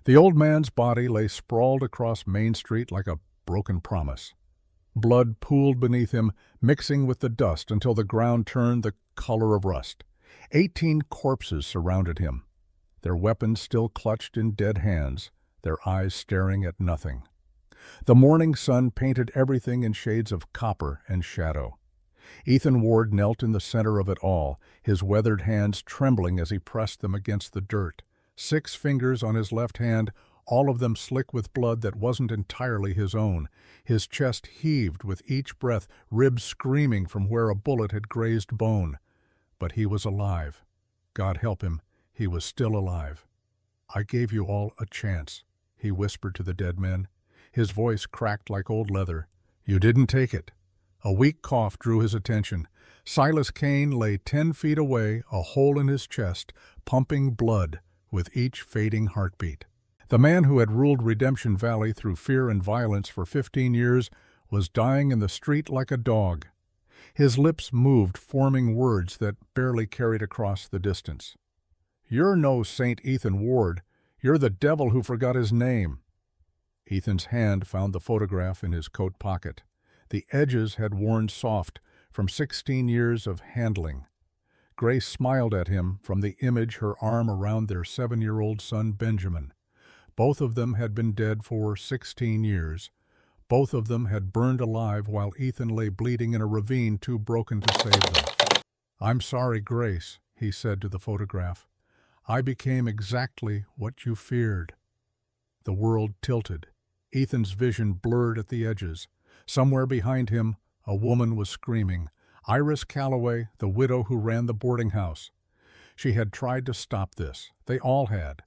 The old man's body lay sprawled across Main Street like a broken promise. Blood pooled beneath him, mixing with the dust until the ground turned the color of rust. 18 corpses surrounded him, their weapons still clutched in dead hands, their eyes staring at nothing. The morning sun painted everything in shades of copper and shadow. Ethan Ward knelt in the center of it all, his weathered hands trembling as he pressed them against the dirt. 6 fingers on his left hand, all of them slick with blood that wasn't entirely his own. His chest heaved with each breath, ribs screaming from where a bullet had grazed bone. But he was alive. God help him, he was still alive. "I gave you all a chance," he whispered to the dead men. His voice cracked like old leather. "You didn't take it." A weak cough drew his attention. Silas Kane lay 10 feet away, a hole in his chest, pumping blood with each fading heartbeat. The man who had ruled Redemption Valley through fear and violence for 15 years was dying in the street like a dog. His lips moved, forming words that barely carried across the distance. "You're no Saint Ethan Ward. You're the devil who forgot his name." Ethan's hand found the photograph in his coat pocket. The edges had worn soft from 16 years of handling. Grace smiled at him from the image, her arm around their 7-year-old son Benjamin. Both of them had been dead for 16 years. Both of them had burned alive while Ethan lay bleeding in a ravine too broken to save them. "I'm sorry, Grace," he said to the photograph. "I became exactly what you feared." The world tilted. Ethan's vision blurred at the edges. Somewhere behind him, a woman was screaming. Iris Calloway, the widow who ran the boarding house. She had tried to stop this. They all had.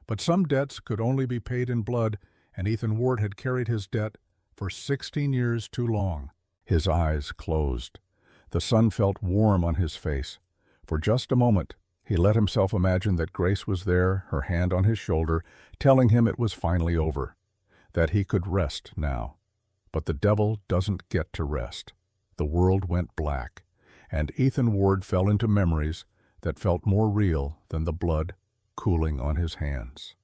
But some debts could only be paid in blood, and Ethan Ward had carried his debt for 16 years too long. His eyes closed. The sun felt warm on his face. For just a moment, he let himself imagine that Grace was there, her hand on his shoulder, telling him it was finally over, that he could rest now. But the devil doesn't get to rest. The world went black, and Ethan Ward fell into memories that felt more real than the blood cooling on his hands.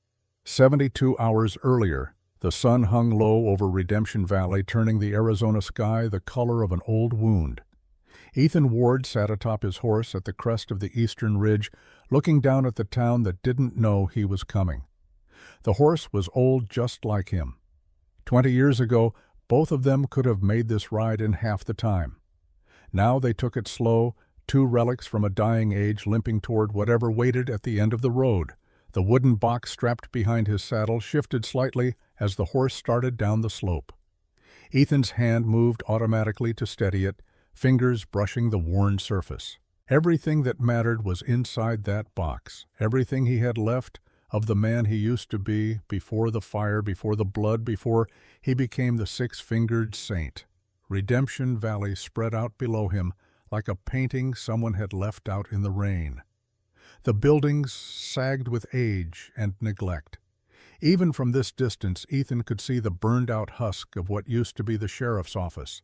72 hours earlier, the sun hung low over Redemption Valley, turning the Arizona sky the color of an old wound. Ethan Ward sat atop his horse at the crest of the eastern ridge, looking down at the town that didn't know he was coming. The horse was old just like him. 20 years ago, both of them could have made this ride in half the time. Now they took it slow, 2 relics from a dying age limping toward whatever waited at the end of the road. The wooden box strapped behind his saddle shifted slightly as the horse started down the slope. Ethan's hand moved automatically to steady it, fingers brushing the worn surface. Everything that mattered was inside that box, everything he had left of the man he used to be, before the fire, before the blood, before he became the 6-fingered saint. Redemption Valley spread out below him like a painting someone had left out in the rain. The buildings sagged with age and neglect. Even from this distance, Ethan could see the burned-out husk of what used to be the sheriff's office.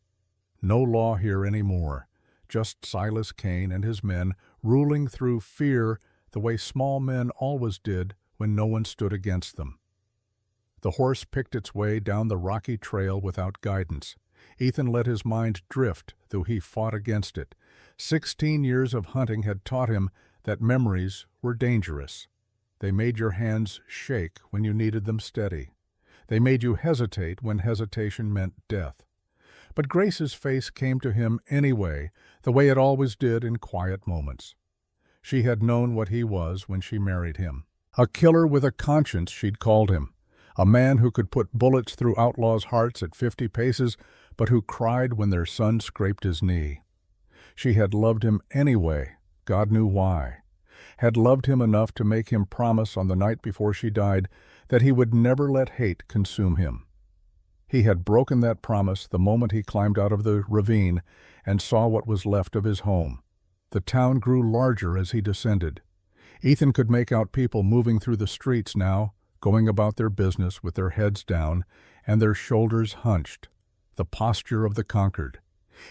No law here anymore, just Silas Kane and his men ruling through fear the way small men always did when no one stood against them. The horse picked its way down the rocky trail without guidance. Ethan let his mind drift, though he fought against it. 16 years of hunting had taught him that memories were dangerous. They made your hands shake when you needed them steady. They made you hesitate when hesitation meant death. But Grace's face came to him anyway, the way it always did in quiet moments. She had known what he was when she married him. A killer with a conscience, she'd called him. A man who could put bullets through outlaws' hearts at 50 paces, but who cried when their son scraped his knee. She had loved him anyway, God knew why. Had loved him enough to make him promise on the night before she died that he would never let hate consume him. He had broken that promise the moment he climbed out of the ravine and saw what was left of his home. The town grew larger as he descended. Ethan could make out people moving through the streets now, going about their business with their heads down and their shoulders hunched, the posture of the conquered.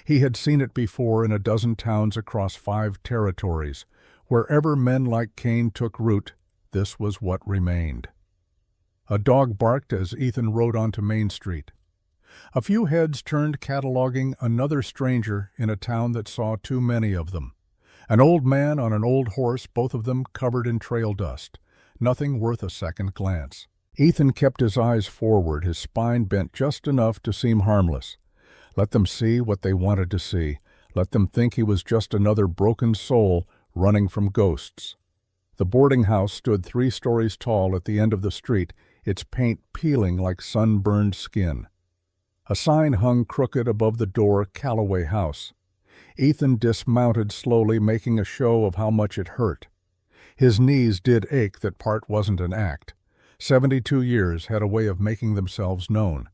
He had seen it before in a dozen towns across 5 territories. Wherever men like Cain took root, this was what remained. A dog barked as Ethan rode onto Main Street. A few heads turned cataloging another stranger in a town that saw too many of them. An old man on an old horse, both of them covered in trail dust. Nothing worth a second glance. Ethan kept his eyes forward, his spine bent just enough to seem harmless. Let them see what they wanted to see. Let them think he was just another broken soul running from ghosts. The boarding house stood 3 stories tall at the end of the street, its paint peeling like sunburned skin. A sign hung crooked above the door, Calloway House. Ethan dismounted slowly, making a show of how much it hurt. His knees did ache, that part wasn't an act. 72 years had a way of making themselves known.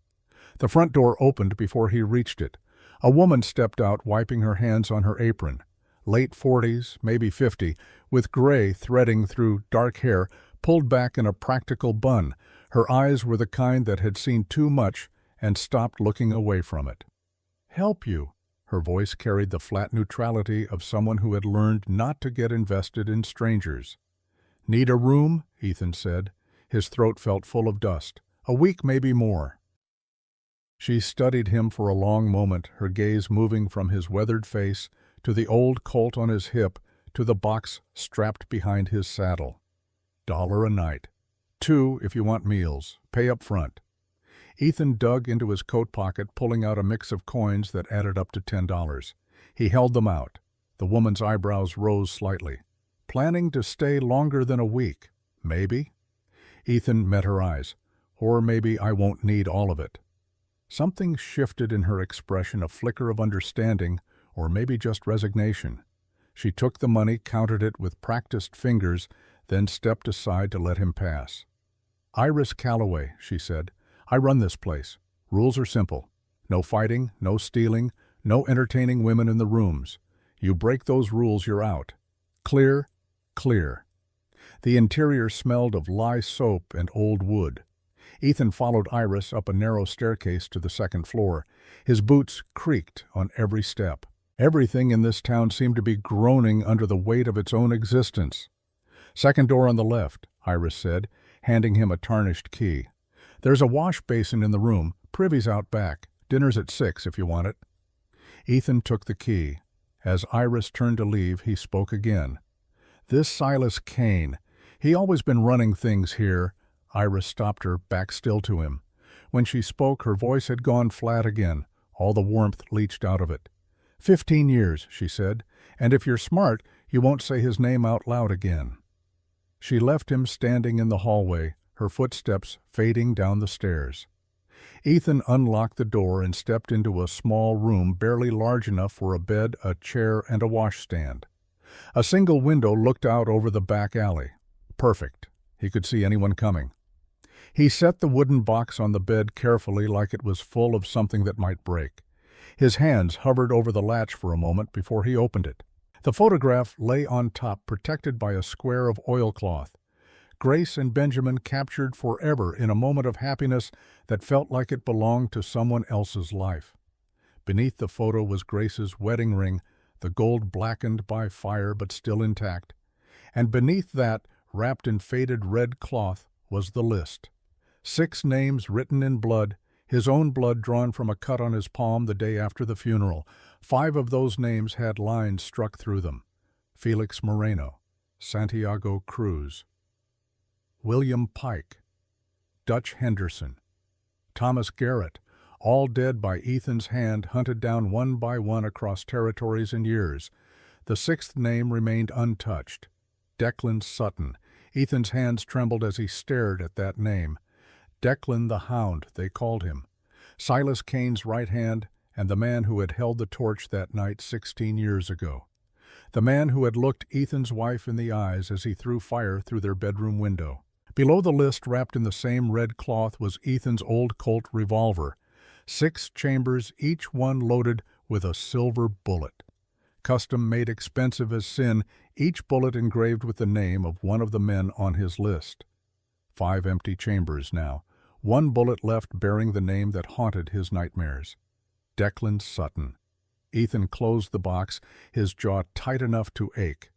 The front door opened before he reached it. A woman stepped out, wiping her hands on her apron. Late 40s, maybe 50, with gray threading through dark hair, pulled back in a practical bun. Her eyes were the kind that had seen too much and stopped looking away from it. "Help you." Her voice carried the flat neutrality of someone who had learned not to get invested in strangers. "Need a room?" Ethan said. His throat felt full of dust. "A week, maybe more." She studied him for a long moment, her gaze moving from his weathered face to the old Colt on his hip to the box strapped behind his saddle. $1 a night. 2 if you want meals. Pay up front. Ethan dug into his coat pocket, pulling out a mix of coins that added up to $10. He held them out. The woman's eyebrows rose slightly. "Planning to stay longer than a week? Maybe?" Ethan met her eyes. "Or maybe I won't need all of it." Something shifted in her expression, a flicker of understanding, or maybe just resignation. She took the money, counted it with practiced fingers, then stepped aside to let him pass. "Iris Calloway," she said. "I run this place. Rules are simple. No fighting, no stealing, no entertaining women in the rooms. You break those rules, you're out. Clear? Clear." The interior smelled of lye soap and old wood. Ethan followed Iris up a narrow staircase to the second floor. His boots creaked on every step. Everything in this town seemed to be groaning under the weight of its own existence. "Second door on the left," Iris said, handing him a tarnished key. "There's a wash basin in the room. Privy's out back. Dinner's at 6 if you want it." Ethan took the key. As Iris turned to leave, he spoke again. "This Silas Kane, he always been running things here." Iris stopped her, back still to him. When she spoke, her voice had gone flat again. All the warmth leached out of it. 15 years, she said, "and if you're smart, you won't say his name out loud again." She left him standing in the hallway, her footsteps fading down the stairs. Ethan unlocked the door and stepped into a small room barely large enough for a bed, a chair, and a washstand. A single window looked out over the back alley. Perfect. He could see anyone coming. He set the wooden box on the bed carefully, like it was full of something that might break. His hands hovered over the latch for a moment before he opened it. The photograph lay on top, protected by a square of oilcloth. Grace and Benjamin captured forever in a moment of happiness that felt like it belonged to someone else's life. Beneath the photo was Grace's wedding ring, the gold blackened by fire but still intact. And beneath that, wrapped in faded red cloth, was the list. 6 names written in blood, his own blood drawn from a cut on his palm the day after the funeral. 5 of those names had lines struck through them. Felix Moreno, Santiago Cruz, William Pike, Dutch Henderson, Thomas Garrett, all dead by Ethan's hand, hunted down one by one across territories and years. The 6th name remained untouched. Declan Sutton. Ethan's hands trembled as he stared at that name. Declan the Hound, they called him. Silas Kane's right hand, and the man who had held the torch that night 16 years ago. The man who had looked Ethan's wife in the eyes as he threw fire through their bedroom window. Below the list, wrapped in the same red cloth, was Ethan's old Colt revolver. 6 chambers, each one loaded with a silver bullet. Custom made expensive as sin, each bullet engraved with the name of one of the men on his list. 5 empty chambers now, 1 bullet left bearing the name that haunted his nightmares. Declan Sutton. Ethan closed the box, his jaw tight enough to ache.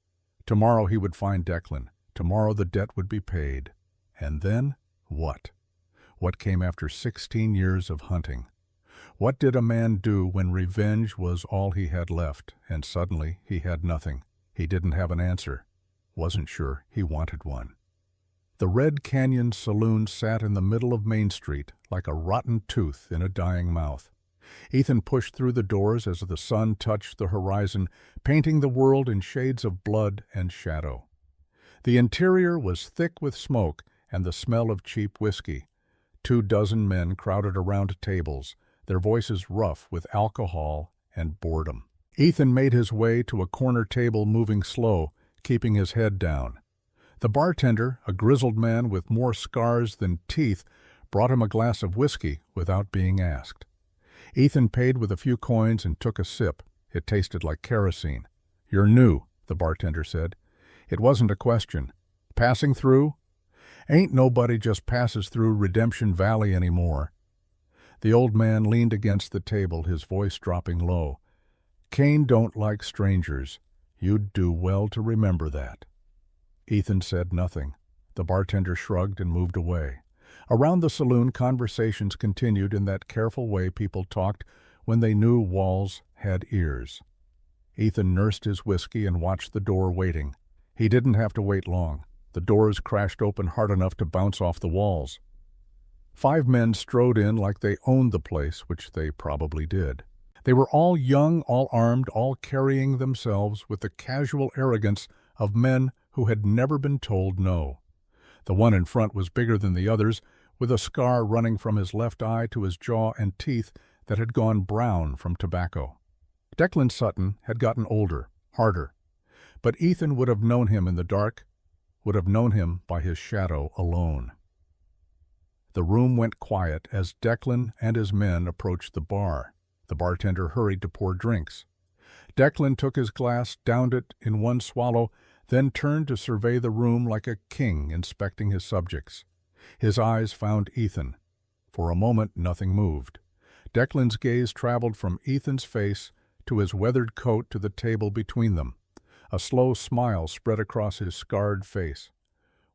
Tomorrow he would find Declan. Tomorrow the debt would be paid. And then, what? What came after 16 years of hunting? What did a man do when revenge was all he had left, and suddenly he had nothing? He didn't have an answer. Wasn't sure he wanted one. The Red Canyon Saloon sat in the middle of Main Street like a rotten tooth in a dying mouth. Ethan pushed through the doors as the sun touched the horizon, painting the world in shades of blood and shadow. The interior was thick with smoke and the smell of cheap whiskey. 24 men crowded around tables, their voices rough with alcohol and boredom. Ethan made his way to a corner table, moving slow, keeping his head down. The bartender, a grizzled man with more scars than teeth, brought him a glass of whiskey without being asked. Ethan paid with a few coins and took a sip. It tasted like kerosene. "You're new," the bartender said. It wasn't a question. "Passing through?" "Ain't nobody just passes through Redemption Valley anymore." The old man leaned against the table, his voice dropping low. "Cain don't like strangers. You'd do well to remember that." Ethan said nothing. The bartender shrugged and moved away. Around the saloon, conversations continued in that careful way people talked when they knew walls had ears. Ethan nursed his whiskey and watched the door waiting. He didn't have to wait long. The doors crashed open hard enough to bounce off the walls. 5 men strode in like they owned the place, which they probably did. They were all young, all armed, all carrying themselves with the casual arrogance of men who had never been told no. The one in front was bigger than the others, with a scar running from his left eye to his jaw and teeth that had gone brown from tobacco. Declan Sutton had gotten older, harder. But Ethan would have known him in the dark, would have known him by his shadow alone. The room went quiet as Declan and his men approached the bar. The bartender hurried to pour drinks. Declan took his glass, downed it in one swallow, then turned to survey the room like a king inspecting his subjects. His eyes found Ethan. For a moment, nothing moved. Declan's gaze traveled from Ethan's face to his weathered coat to the table between them. A slow smile spread across his scarred face.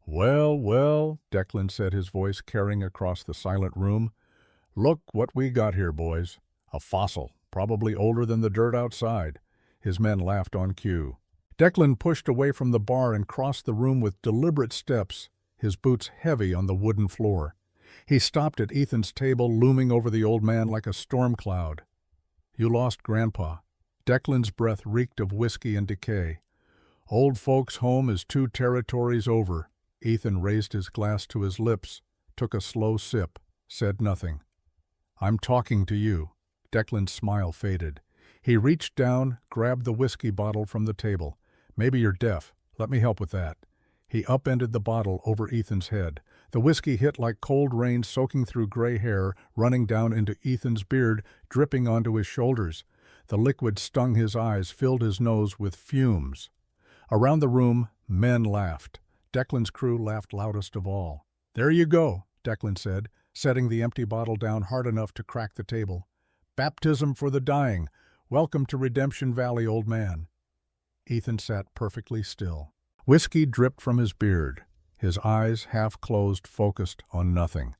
"Well, well," Declan said, his voice carrying across the silent room. "Look what we got here, boys. A fossil, probably older than the dirt outside." His men laughed on cue. Declan pushed away from the bar and crossed the room with deliberate steps, his boots heavy on the wooden floor. He stopped at Ethan's table, looming over the old man like a storm cloud. "You lost Grandpa." Declan's breath reeked of whiskey and decay. "Old folks' home is 2 territories over." Ethan raised his glass to his lips, took a slow sip, said nothing. "I'm talking to you." Declan's smile faded. He reached down, grabbed the whiskey bottle from the table. "Maybe you're deaf. Let me help with that." He upended the bottle over Ethan's head. The whiskey hit like cold rain, soaking through gray hair, running down into Ethan's beard, dripping onto his shoulders. The liquid stung his eyes, filled his nose with fumes. Around the room, men laughed. Declan's crew laughed loudest of all. "There you go," Declan said, setting the empty bottle down hard enough to crack the table. "Baptism for the dying. Welcome to Redemption Valley, old man." Ethan sat perfectly still. Whiskey dripped from his beard. His eyes, half closed, focused on nothing.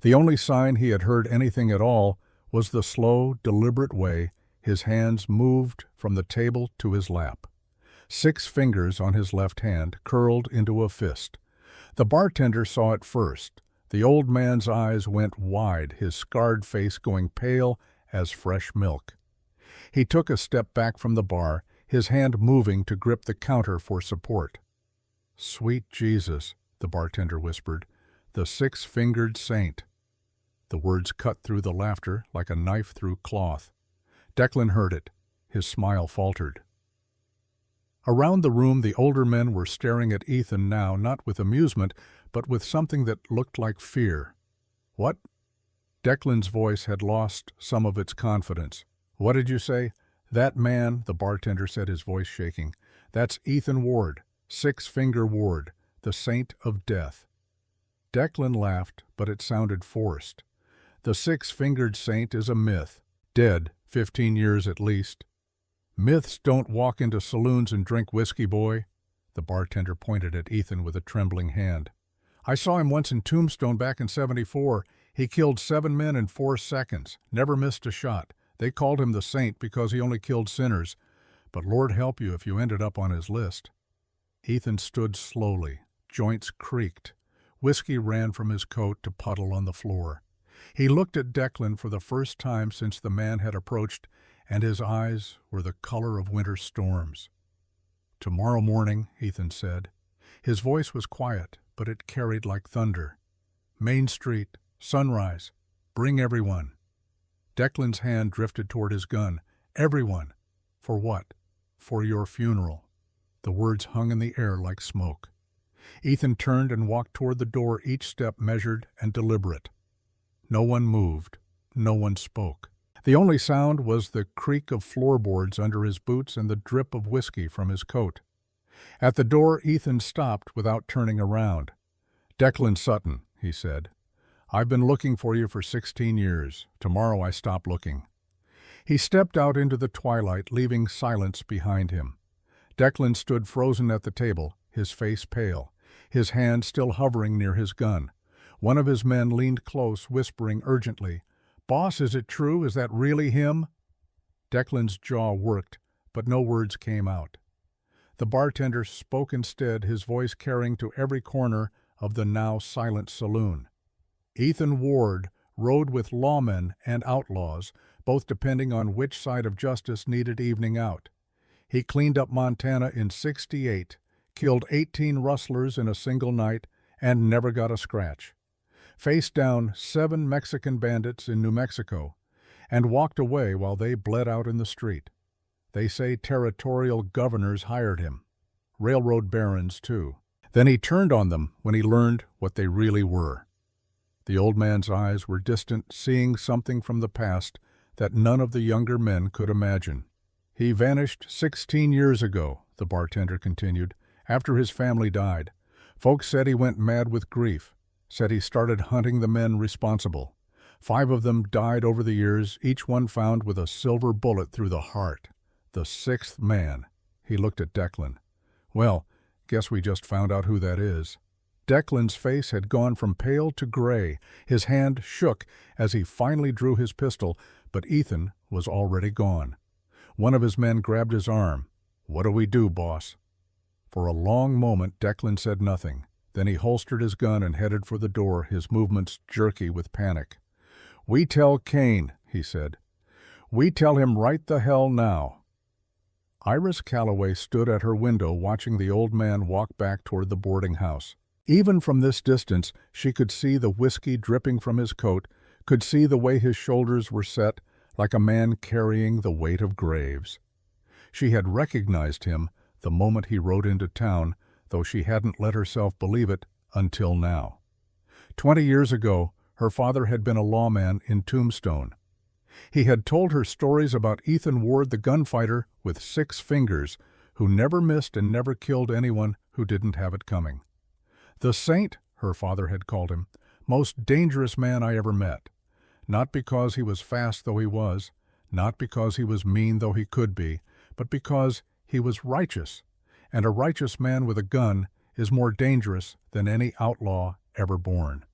The only sign he had heard anything at all was the slow, deliberate way his hands moved from the table to his lap. 6 fingers on his left hand curled into a fist. The bartender saw it first. The old man's eyes went wide, his scarred face going pale as fresh milk. He took a step back from the bar, his hand moving to grip the counter for support. "Sweet Jesus," the bartender whispered, "the 6-fingered saint." The words cut through the laughter like a knife through cloth. Declan heard it. His smile faltered. Around the room, the older men were staring at Ethan now, not with amusement, but with something that looked like fear. "What?" Declan's voice had lost some of its confidence. "What did you say?" "That man," the bartender said, his voice shaking. "That's Ethan Ward, 6-Finger Ward, the saint of death." Declan laughed, but it sounded forced. "The 6-fingered saint is a myth. Dead, 15 years at least. Myths don't walk into saloons and drink whiskey, boy." The bartender pointed at Ethan with a trembling hand. "I saw him once in Tombstone back in '74. He killed 7 men in 4 seconds, never missed a shot. They called him the saint because he only killed sinners, but Lord help you if you ended up on his list. Ethan stood slowly. Joints creaked. Whiskey ran from his coat to puddle on the floor. He looked at Declan for the first time since the man had approached, and his eyes were the color of winter storms. "Tomorrow morning," Ethan said. His voice was quiet, but it carried like thunder. "Main Street, sunrise. Bring everyone." Declan's hand drifted toward his gun. "Everyone." "For what?" "For your funeral." The words hung in the air like smoke. Ethan turned and walked toward the door, each step measured and deliberate. No one moved. No one spoke. The only sound was the creak of floorboards under his boots and the drip of whiskey from his coat. At the door, Ethan stopped without turning around. "Declan Sutton," he said. "I've been looking for you for 16 years. Tomorrow I stop looking." He stepped out into the twilight, leaving silence behind him. Declan stood frozen at the table, his face pale, his hand still hovering near his gun. One of his men leaned close, whispering urgently, "Boss, is it true? Is that really him?" Declan's jaw worked, but no words came out. The bartender spoke instead, his voice carrying to every corner of the now silent saloon. Ethan Ward rode with lawmen and outlaws, both depending on which side of justice needed evening out. He cleaned up Montana in '68, killed 18 rustlers in a single night, and never got a scratch. Faced down 7 Mexican bandits in New Mexico, and walked away while they bled out in the street. They say territorial governors hired him. Railroad barons, too. Then he turned on them when he learned what they really were. The old man's eyes were distant, seeing something from the past that none of the younger men could imagine. "He vanished 16 years ago," the bartender continued, "after his family died. Folks said he went mad with grief, said he started hunting the men responsible. 5 of them died over the years, each one found with a silver bullet through the heart. The 6th man." He looked at Declan. "Well, guess we just found out who that is." Declan's face had gone from pale to gray. His hand shook as he finally drew his pistol, but Ethan was already gone. One of his men grabbed his arm. "What do we do, boss?" For a long moment Declan said nothing. Then he holstered his gun and headed for the door, his movements jerky with panic. "We tell Kane," he said. "We tell him right the hell now." Iris Calloway stood at her window watching the old man walk back toward the boarding house. Even from this distance, she could see the whiskey dripping from his coat, could see the way his shoulders were set, like a man carrying the weight of graves. She had recognized him the moment he rode into town, though she hadn't let herself believe it until now. 20 years ago, her father had been a lawman in Tombstone. He had told her stories about Ethan Ward, the gunfighter with 6 fingers, who never missed and never killed anyone who didn't have it coming. "The saint," her father had called him, "most dangerous man I ever met. Not because he was fast though he was, not because he was mean though he could be, but because he was righteous, and a righteous man with a gun is more dangerous than any outlaw ever born."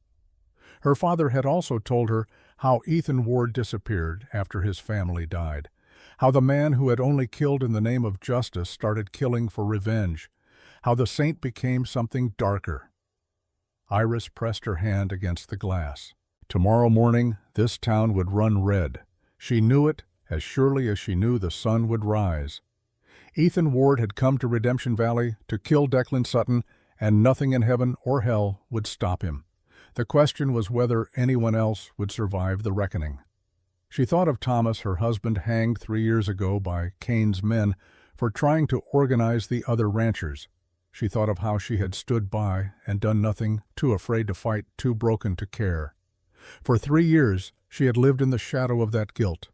Her father had also told her how Ethan Ward disappeared after his family died, how the man who had only killed in the name of justice started killing for revenge, how the saint became something darker. Iris pressed her hand against the glass. Tomorrow morning, this town would run red. She knew it as surely as she knew the sun would rise. Ethan Ward had come to Redemption Valley to kill Declan Sutton, and nothing in heaven or hell would stop him. The question was whether anyone else would survive the reckoning. She thought of Thomas, her husband, hanged 3 years ago by Kane's men for trying to organize the other ranchers. She thought of how she had stood by and done nothing, too afraid to fight, too broken to care. For 3 years, she had lived in the shadow of that guilt.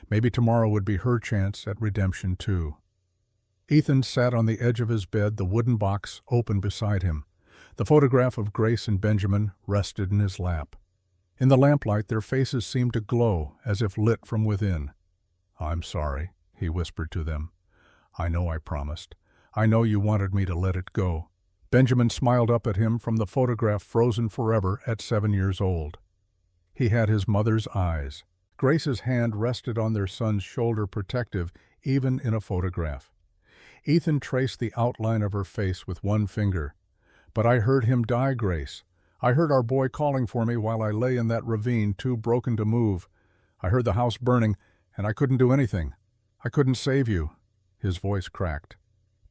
Maybe tomorrow would be her chance at redemption, too. Ethan sat on the edge of his bed, the wooden box open beside him. The photograph of Grace and Benjamin rested in his lap. In the lamplight, their faces seemed to glow, as if lit from within. "I'm sorry," he whispered to them. "I know I promised. I know you wanted me to let it go." Benjamin smiled up at him from the photograph frozen forever at 7 years old. He had his mother's eyes. Grace's hand rested on their son's shoulder, protective, even in a photograph. Ethan traced the outline of her face with one finger. "But I heard him die, Grace. I heard our boy calling for me while I lay in that ravine, too broken to move. I heard the house burning, and I couldn't do anything. I couldn't save you." His voice cracked.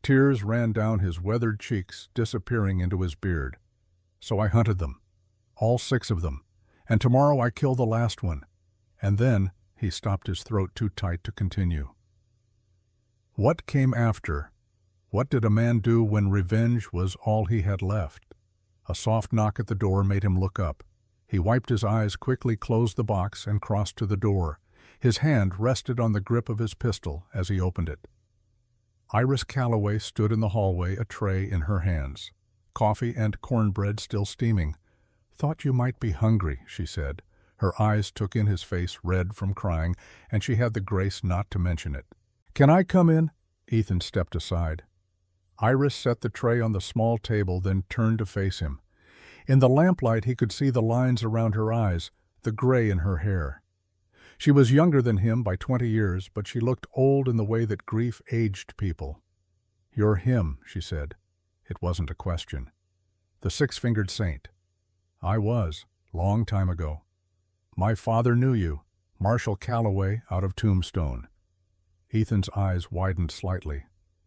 Tears ran down his weathered cheeks, disappearing into his beard. "So I hunted them. All 6 of them. And tomorrow I kill the last one." And then he stopped, his throat too tight to continue. What came after? What did a man do when revenge was all he had left? A soft knock at the door made him look up. He wiped his eyes, quickly closed the box, and crossed to the door. His hand rested on the grip of his pistol as he opened it. Iris Calloway stood in the hallway, a tray in her hands. Coffee and cornbread still steaming. "Thought you might be hungry," she said. Her eyes took in his face, red from crying, and she had the grace not to mention it. "Can I come in?" Ethan stepped aside. Iris set the tray on the small table, then turned to face him. In the lamplight he could see the lines around her eyes, the gray in her hair. She was younger than him by 20 years, but she looked old in the way that grief aged people. "You're him," she said. It wasn't a question. "The six-fingered saint." "I was, long time ago. My father knew you, Marshall Calloway out of Tombstone." Ethan's eyes widened slightly.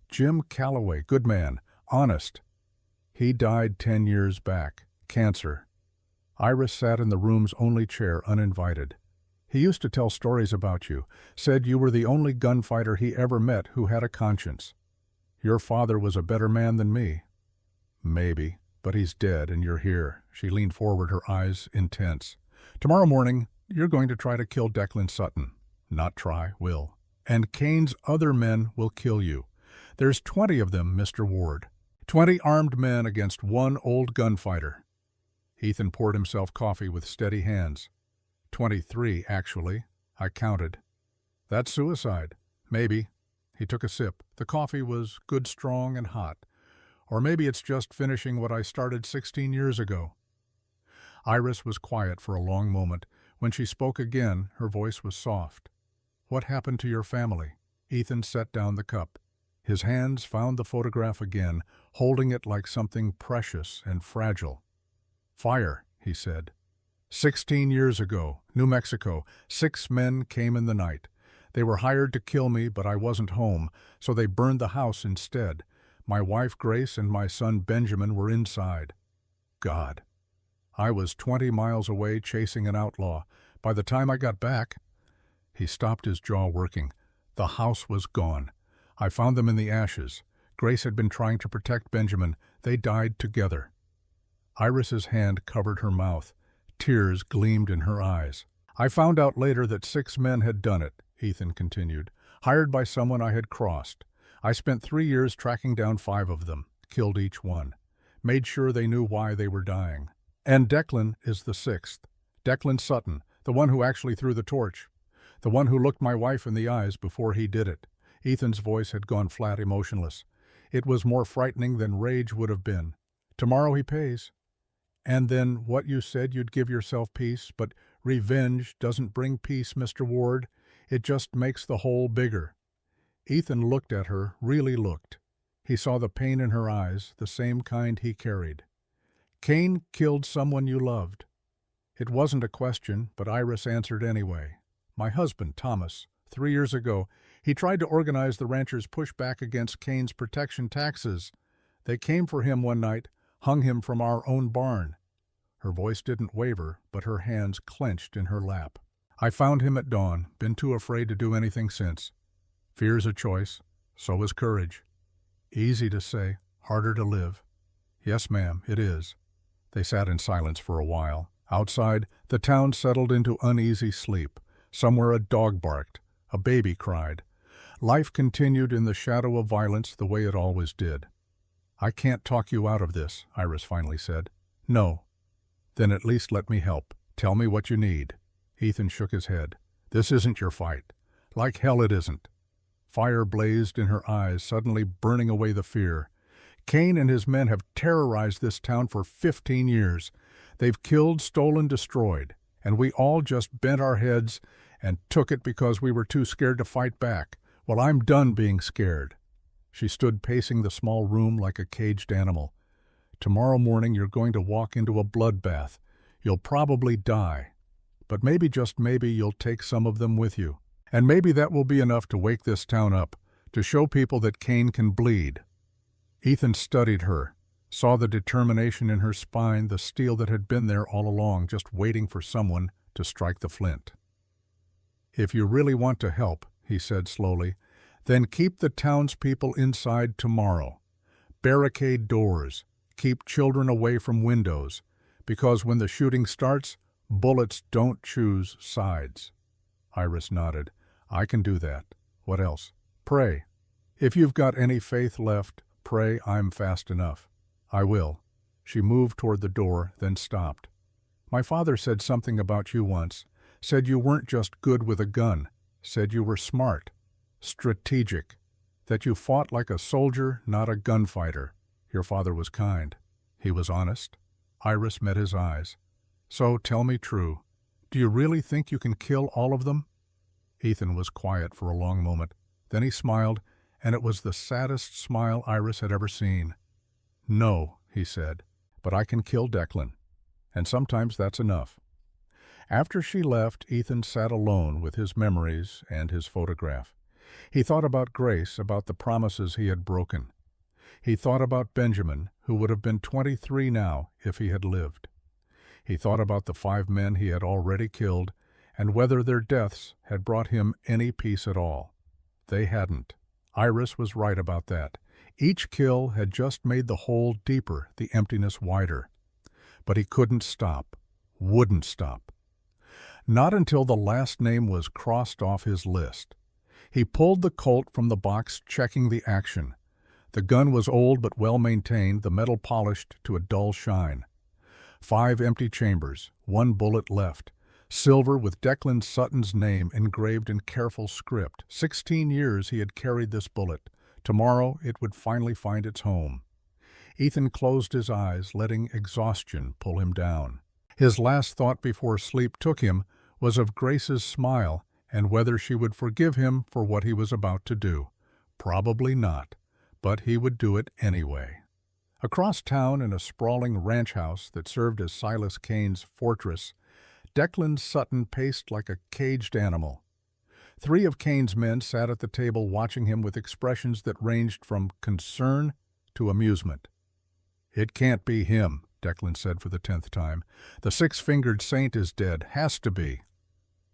"Jim Calloway, good man, honest." "He died 10 years back. Cancer." Iris sat in the room's only chair, uninvited. "He used to tell stories about you, said you were the only gunfighter he ever met who had a conscience. Your father was a better man than me." "Maybe, but he's dead and you're here." She leaned forward, her eyes intense. "Tomorrow morning, you're going to try to kill Declan Sutton." "Not try, will. And Kane's other men will kill you. There's 20 of them, Mr. Ward. 20 armed men against one old gunfighter." Ethan poured himself coffee with steady hands. 23, actually. I counted." "That's suicide." "Maybe." He took a sip. The coffee was good, strong, and hot. "Or maybe it's just finishing what I started 16 years ago." Iris was quiet for a long moment. When she spoke again, her voice was soft. "What happened to your family?" Ethan set down the cup. His hands found the photograph again, holding it like something precious and fragile. "Fire," he said. 16 years ago, New Mexico, 6 men came in the night. They were hired to kill me, but I wasn't home, so they burned the house instead. My wife Grace and my son Benjamin were inside. God. I was 20 miles away chasing an outlaw. By the time I got back..." He stopped, his jaw working. The house was gone. I found them in the ashes. Grace had been trying to protect Benjamin. They died together. Iris's hand covered her mouth. Tears gleamed in her eyes. "I found out later that 6 men had done it," Ethan continued, "hired by someone I had crossed. I spent 3 years tracking down 5 of them, killed each one. Made sure they knew why they were dying. And Declan is the 6th. Declan Sutton, the one who actually threw the torch. The one who looked my wife in the eyes before he did it." Ethan's voice had gone flat, emotionless. "It was more frightening than rage would have been. Tomorrow he pays. And then what you said, you'd give yourself peace, but revenge doesn't bring peace, Mr. Ward. It just makes the hole bigger." Ethan looked at her, really looked. He saw the pain in her eyes, the same kind he carried. "Kane killed someone you loved." It wasn't a question, but Iris answered anyway. "My husband, Thomas. 3 years ago, he tried to organize the ranchers' pushback against Kane's protection taxes. They came for him one night, hung him from our own barn." Her voice didn't waver, but her hands clenched in her lap. "I found him at dawn, been too afraid to do anything since. Fear's a choice, so is courage. Easy to say, harder to live." "Yes, ma'am, it is." They sat in silence for a while. Outside, the town settled into uneasy sleep. Somewhere a dog barked, a baby cried. Life continued in the shadow of violence the way it always did. "I can't talk you out of this," Iris finally said. "No." "Then at least let me help. Tell me what you need." Ethan shook his head. "This isn't your fight. Like hell it isn't." Fire blazed in her eyes, suddenly burning away the fear. "Kane and his men have terrorized this town for 15 years. They've killed, stolen, destroyed. And we all just bent our heads and took it because we were too scared to fight back. Well, I'm done being scared." She stood pacing the small room like a caged animal. "Tomorrow morning you're going to walk into a bloodbath. You'll probably die. But maybe, just maybe, you'll take some of them with you. And maybe that will be enough to wake this town up, to show people that Cain can bleed." Ethan studied her, saw the determination in her spine, the steel that had been there all along, just waiting for someone to strike the flint. "If you really want to help," he said slowly, "then keep the townspeople inside tomorrow. Barricade doors. Keep children away from windows. Because when the shooting starts, bullets don't choose sides." Iris nodded. "I can do that. What else?" "Pray. If you've got any faith left, pray I'm fast enough." "I will." She moved toward the door, then stopped. "My father said something about you once. Said you weren't just good with a gun. Said you were smart. Strategic. That you fought like a soldier, not a gunfighter. Your father was kind. He was honest." Iris met his eyes. "So tell me true. Do you really think you can kill all of them?" Ethan was quiet for a long moment. Then he smiled, and it was the saddest smile Iris had ever seen. "No," he said, "but I can kill Declan. And sometimes that's enough." After she left, Ethan sat alone with his memories and his photograph. He thought about Grace, about the promises he had broken. He thought about Benjamin, who would have been 23 now if he had lived. He thought about the 5 men he had already killed, and whether their deaths had brought him any peace at all. They hadn't. Iris was right about that. Each kill had just made the hole deeper, the emptiness wider. But he couldn't stop, wouldn't stop. Not until the last name was crossed off his list. He pulled the Colt from the box, checking the action. The gun was old but well-maintained, the metal polished to a dull shine. 5 empty chambers, 1 bullet left. Silver with Declan Sutton's name engraved in careful script. 16 years he had carried this bullet. Tomorrow it would finally find its home. Ethan closed his eyes, letting exhaustion pull him down. His last thought before sleep took him was of Grace's smile and whether she would forgive him for what he was about to do. Probably not, but he would do it anyway. Across town, in a sprawling ranch house that served as Silas Cain's fortress, Declan Sutton paced like a caged animal. 3 of Cain's men sat at the table watching him with expressions that ranged from concern to amusement. "It can't be him," Declan said for the 10th time. "The 6-fingered saint is dead. Has to be."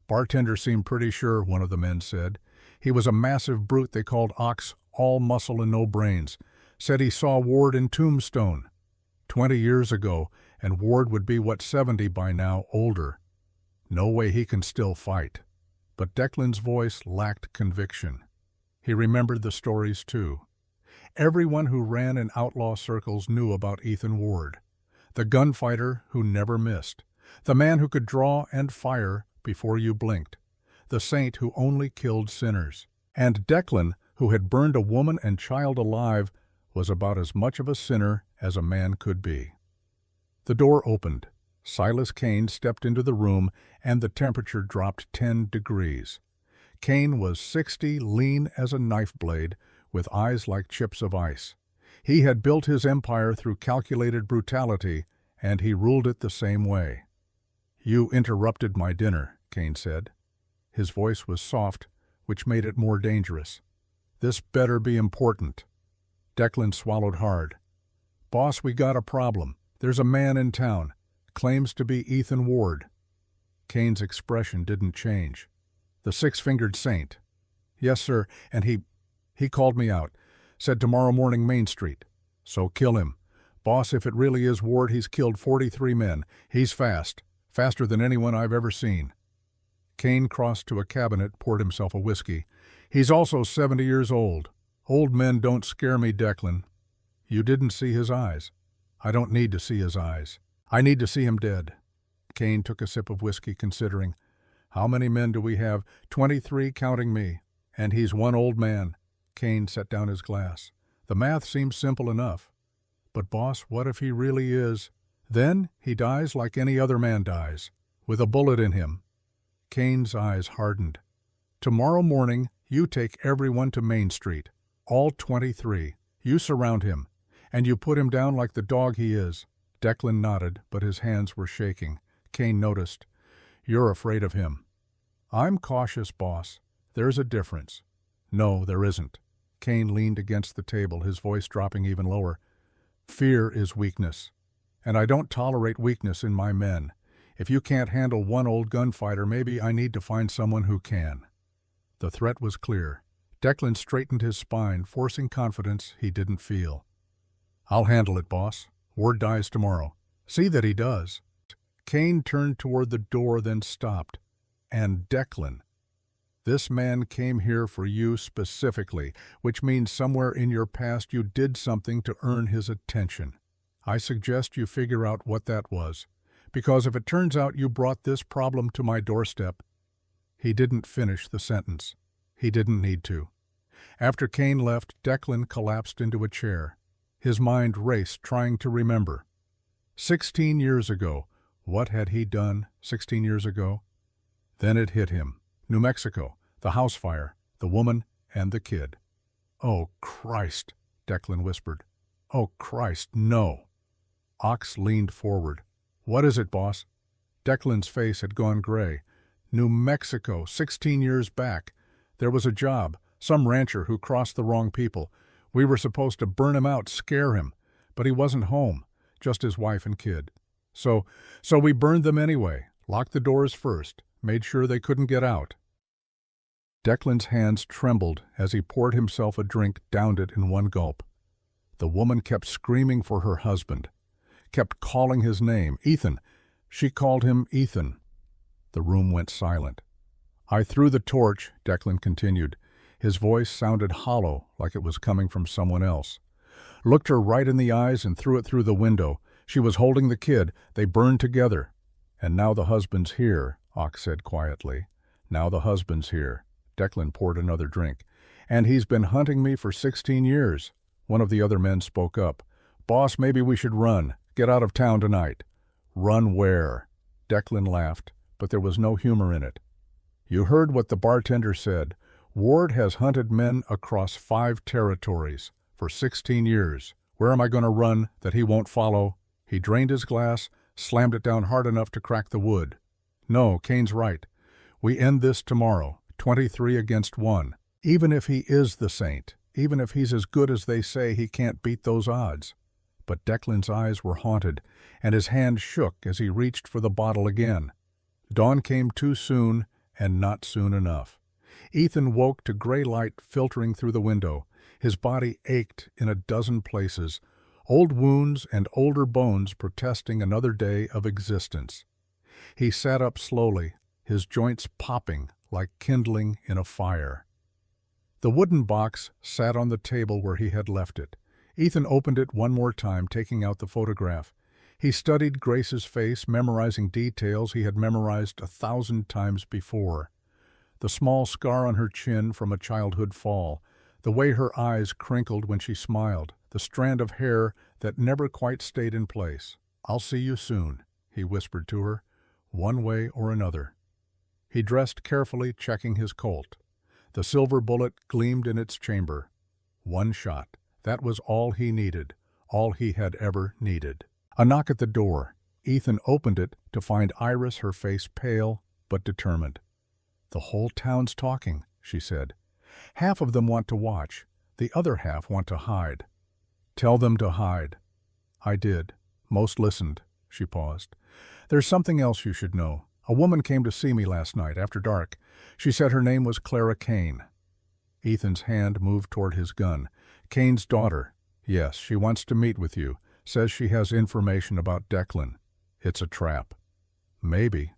"Bartender seemed pretty sure," one of the men said. "He was a massive brute they called Ox, all muscle and no brains. Said he saw Ward in Tombstone 20 years ago, and Ward would be, 70 by now, older. No way he can still fight." But Declan's voice lacked conviction. He remembered the stories too. Everyone who ran in outlaw circles knew about Ethan Ward. The gunfighter who never missed. The man who could draw and fire before you blinked. The saint who only killed sinners. And Declan, who had burned a woman and child alive, was about as much of a sinner as a man could be. The door opened. Silas Cain stepped into the room, and the temperature dropped 10 degrees. Cain was 60, lean as a knife blade, with eyes like chips of ice. He had built his empire through calculated brutality, and he ruled it the same way. "You interrupted my dinner," Cain said. His voice was soft, which made it more dangerous. "This better be important." Declan swallowed hard. "Boss, we got a problem. There's a man in town. Claims to be Ethan Ward." Cain's expression didn't change. "The 6-fingered saint." "Yes, sir, and he called me out. Said tomorrow morning Main Street. So kill him. Boss, if it really is Ward, he's killed 43 men. He's fast. Faster than anyone I've ever seen." Cain crossed to a cabinet, poured himself a whiskey. "He's also 70 years old. Old men don't scare me, Declan." "You didn't see his eyes." "I don't need to see his eyes. I need to see him dead." Cain took a sip of whiskey, considering. "How many men do we have?" 23, counting me. "And he's one old man." Cain set down his glass. "The math seems simple enough. But boss, what if he really is? Then he dies like any other man dies, with a bullet in him. Kane's eyes hardened. Tomorrow morning, you take everyone to Main Street, all 23. You surround him, and you put him down like the dog he is. Declan nodded, but his hands were shaking. Kane noticed. You're afraid of him. I'm cautious, boss. There's a difference. No, there isn't. Kane leaned against the table, his voice dropping even lower. Fear is weakness, and I don't tolerate weakness in my men. If you can't handle one old gunfighter, maybe I need to find someone who can. The threat was clear. Declan straightened his spine, forcing confidence he didn't feel. I'll handle it, boss. Word dies tomorrow. See that he does. Kane turned toward the door, then stopped. And Declan. This man came here for you specifically, which means somewhere in your past you did something to earn his attention. I suggest you figure out what that was, because if it turns out you brought this problem to my doorstep. He didn't finish the sentence. He didn't need to. After Kane left, Declan collapsed into a chair. His mind raced, trying to remember. 16 years ago. What had he done 16 years ago? Then it hit him. New Mexico, the house fire, the woman, and the kid. Oh, Christ, Declan whispered. Oh, Christ, no. Ox leaned forward. What is it, boss? Declan's face had gone gray. New Mexico, 16 years back. There was a job, some rancher who crossed the wrong people. We were supposed to burn him out, scare him, but he wasn't home, just his wife and kid. So we burned them anyway, locked the doors first, made sure they couldn't get out. Declan's hands trembled as he poured himself a drink, downed it in one gulp. The woman kept screaming for her husband, kept calling his name, Ethan. She called him Ethan. The room went silent. I threw the torch, Declan continued. His voice sounded hollow, like it was coming from someone else. Looked her right in the eyes and threw it through the window. She was holding the kid. They burned together. And now the husband's here, Ox said quietly. Now the husband's here. Declan poured another drink. And he's been hunting me for 16 years. One of the other men spoke up. Boss, maybe we should run. Get out of town tonight. Run where? Declan laughed, but there was no humor in it. You heard what the bartender said. Ward has hunted men across 5 territories for 16 years. Where am I going to run that he won't follow? He drained his glass, slammed it down hard enough to crack the wood. No, Kane's right. We end this tomorrow, 23 against 1. Even if he is the saint, even if he's as good as they say, he can't beat those odds. But Declan's eyes were haunted, and his hand shook as he reached for the bottle again. Dawn came too soon, and not soon enough. Ethan woke to gray light filtering through the window. His body ached in a dozen places, old wounds and older bones protesting another day of existence. He sat up slowly, his joints popping like kindling in a fire. The wooden box sat on the table where he had left it. Ethan opened it one more time, taking out the photograph. He studied Grace's face, memorizing details he had memorized 1,000 times before. The small scar on her chin from a childhood fall, the way her eyes crinkled when she smiled, the strand of hair that never quite stayed in place. I'll see you soon, he whispered to her, one way or another. He dressed carefully, checking his Colt. The silver bullet gleamed in its chamber. One shot. That was all he needed, all he had ever needed. A knock at the door. Ethan opened it to find Iris, her face pale but determined. The whole town's talking, she said. Half of them want to watch. The other half want to hide. Tell them to hide. I did. Most listened. She paused. There's something else you should know. A woman came to see me last night after dark. She said her name was Clara Kane. Ethan's hand moved toward his gun. Kane's daughter. Yes, she wants to meet with you. Says she has information about Declan. It's a trap. Maybe,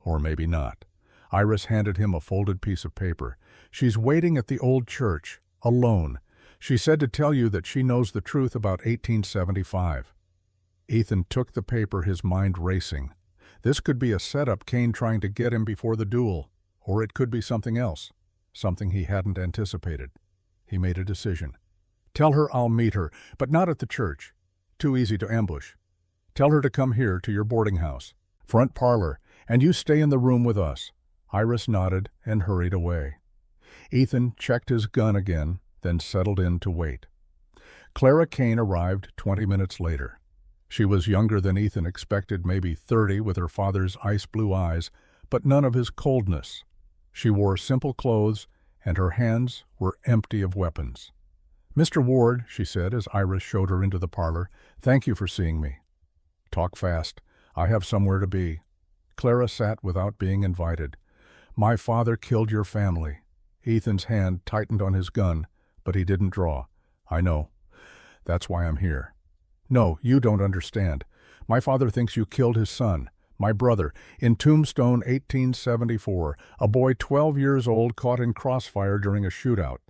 or maybe not. Iris handed him a folded piece of paper. She's waiting at the old church, alone. She said to tell you that she knows the truth about 1875. Ethan took the paper, his mind racing. This could be a setup, Kane trying to get him before the duel, or it could be something else, something he hadn't anticipated. He made a decision. Tell her I'll meet her, but not at the church. Too easy to ambush. Tell her to come here to your boarding house. Front parlor, And you stay in the room with us." Iris nodded and hurried away. Ethan checked his gun again, then settled in to wait. Clara Kane arrived 20 minutes later. She was younger than Ethan expected, maybe 30, with her father's ice-blue eyes, but none of his coldness. She wore simple clothes, and her hands were empty of weapons. "Mr. Ward," she said as Iris showed her into the parlor, "thank you for seeing me." "Talk fast. I have somewhere to be." Clara sat without being invited. "My father killed your family." Ethan's hand tightened on his gun, but he didn't draw. "I know. That's why I'm here." "No, you don't understand. My father thinks you killed his son, my brother, in Tombstone, 1874, a boy 12 years old caught in crossfire during a shootout."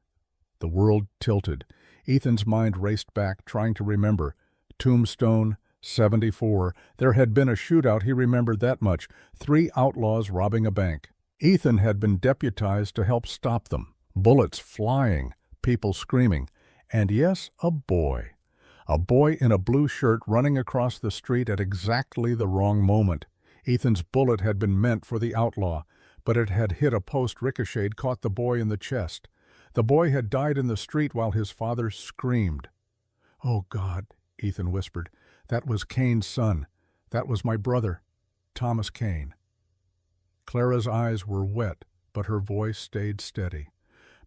The world tilted. Ethan's mind raced back, trying to remember. Tombstone, 74. There had been a shootout, he remembered that much. 3 outlaws robbing a bank. Ethan had been deputized to help stop them. Bullets flying, people screaming. And yes, a boy. A boy in a blue shirt running across the street at exactly the wrong moment. Ethan's bullet had been meant for the outlaw, but it had hit a post, ricocheted, caught the boy in the chest. The boy had died in the street while his father screamed. "Oh, God," Ethan whispered. "That was Kane's son. That was my brother, Thomas Kane." Clara's eyes were wet, but her voice stayed steady.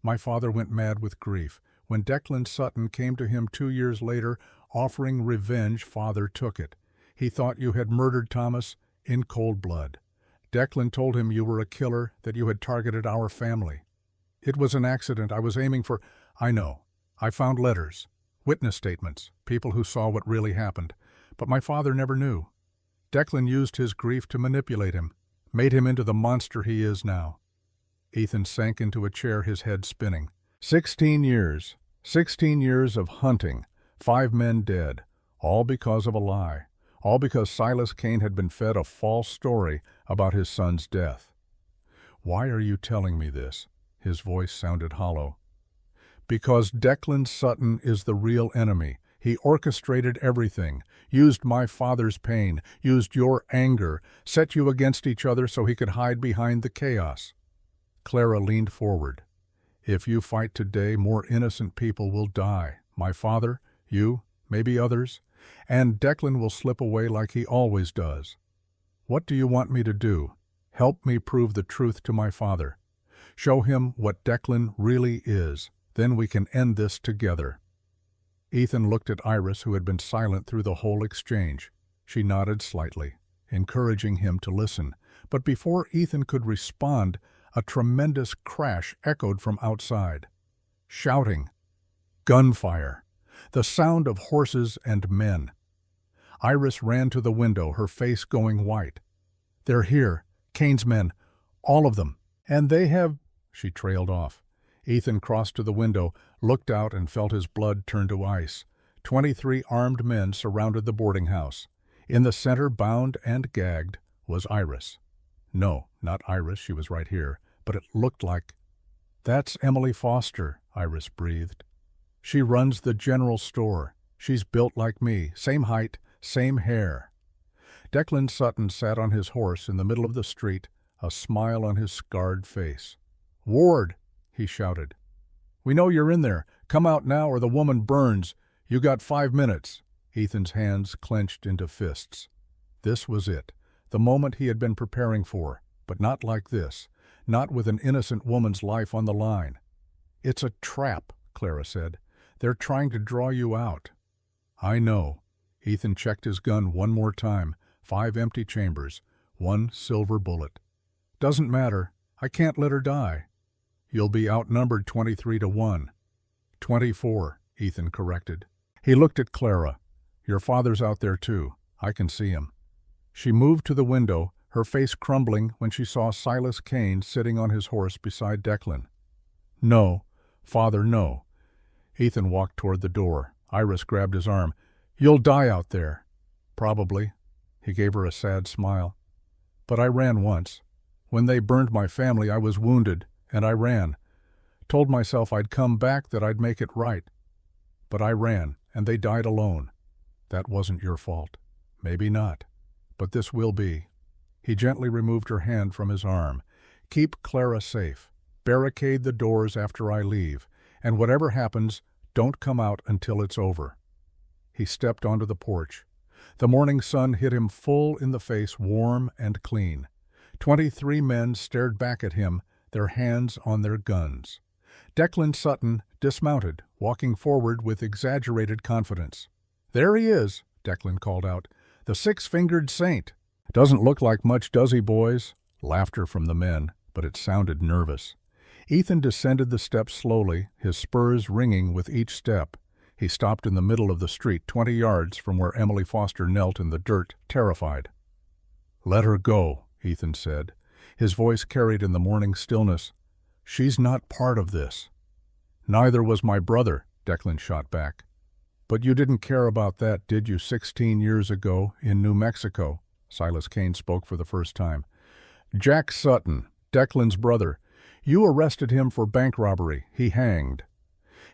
"My father went mad with grief. When Declan Sutton came to him 2 years later, offering revenge, father took it. He thought you had murdered Thomas in cold blood. Declan told him you were a killer, that you had targeted our family. It was an accident. I was aiming for—" "I know. I found letters, witness statements, people who saw what really happened. But my father never knew. Declan used his grief to manipulate him, made him into the monster he is now." Ethan sank into a chair, his head spinning. 16 years. 16 years of hunting. 5 men dead. All because of a lie. All because Silas Kane had been fed a false story about his son's death. "Why are you telling me this?" His voice sounded hollow. "Because Declan Sutton is the real enemy. He orchestrated everything, used my father's pain, used your anger, set you against each other so he could hide behind the chaos." Clara leaned forward. "If you fight today, more innocent people will die. My father, you, maybe others. And Declan will slip away like he always does. What do you want me to do? Help me prove the truth to my father. Show him what Declan really is. Then we can end this together." Ethan looked at Iris, who had been silent through the whole exchange. She nodded slightly, encouraging him to listen. But before Ethan could respond, a tremendous crash echoed from outside. Shouting. Gunfire. The sound of horses and men. Iris ran to the window, her face going white. "They're here. Kane's men. All of them. And they have—" She trailed off. Ethan crossed to the window, looked out, and felt his blood turn to ice. 23 armed men surrounded the boarding house. In the center, bound and gagged, was Iris. No, not Iris, she was right here, but it looked like— "That's Emily Foster," Iris breathed. "She runs the general store. She's built like me, same height, same hair." Declan Sutton sat on his horse in the middle of the street, a smile on his scarred face. "Ward!" he shouted. "We know you're in there. Come out now or the woman burns. You got 5 minutes." Ethan's hands clenched into fists. This was it, the moment he had been preparing for, but not like this, not with an innocent woman's life on the line. "It's a trap," Clara said. "They're trying to draw you out." "I know." Ethan checked his gun one more time. 5 empty chambers, 1 silver bullet. "Doesn't matter. I can't let her die." "You'll be outnumbered 23-1. 24, Ethan corrected. He looked at Clara. "Your father's out there too. I can see him." She moved to the window, her face crumbling when she saw Silas Kane sitting on his horse beside Declan. "No, father, no." Ethan walked toward the door. Iris grabbed his arm. "You'll die out there." "Probably." He gave her a sad smile. "But I ran once. When they burned my family, I was wounded, and I ran. Told myself I'd come back, that I'd make it right. But I ran, and they died alone. That wasn't your fault. Maybe not. But this will be." He gently removed her hand from his arm. "Keep Clara safe. Barricade the doors after I leave. And whatever happens, don't come out until it's over." He stepped onto the porch. The morning sun hit him full in the face, warm and clean. 23 men stared back at him, their hands on their guns. Declan Sutton dismounted, walking forward with exaggerated confidence. "There he is," Declan called out. "The six-fingered saint." "Doesn't look like much, does he, boys?" Laughter from the men, but it sounded nervous. Ethan descended the steps slowly, his spurs ringing with each step. He stopped in the middle of the street, 20 yards from where Emily Foster knelt in the dirt, terrified. "Let her go," Ethan said. His voice carried in the morning stillness. "She's not part of this." "Neither was my brother," Declan shot back. "But you didn't care about that, did you, 16 years ago in New Mexico?" Silas Kane spoke for the first time. "Jack Sutton, Declan's brother. You arrested him for bank robbery. He hanged."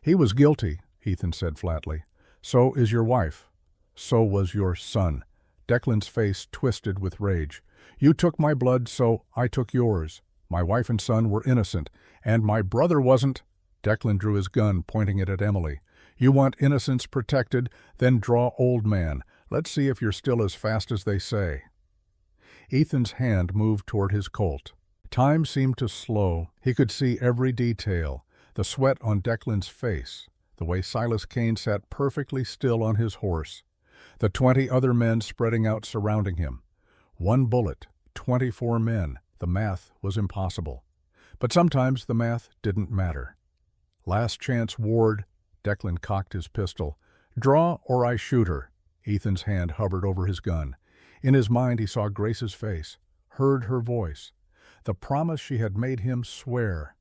"He was guilty," Ethan said flatly. "So is your wife. So was your son." Declan's face twisted with rage. "You took my blood, so I took yours. My wife and son were innocent, and my brother wasn't." Declan drew his gun, pointing it at Emily. "You want innocence protected? Then draw, old man. Let's see if you're still as fast as they say." Ethan's hand moved toward his Colt. Time seemed to slow. He could see every detail, the sweat on Declan's face, the way Silas Kane sat perfectly still on his horse, the 20 other men spreading out surrounding him. 1 bullet, 24 men. The math was impossible. But sometimes the math didn't matter. "Last chance, Ward." Declan cocked his pistol. "Draw or I shoot her." Ethan's hand hovered over his gun. In his mind he saw Grace's face, heard her voice. The promise she had made him swear.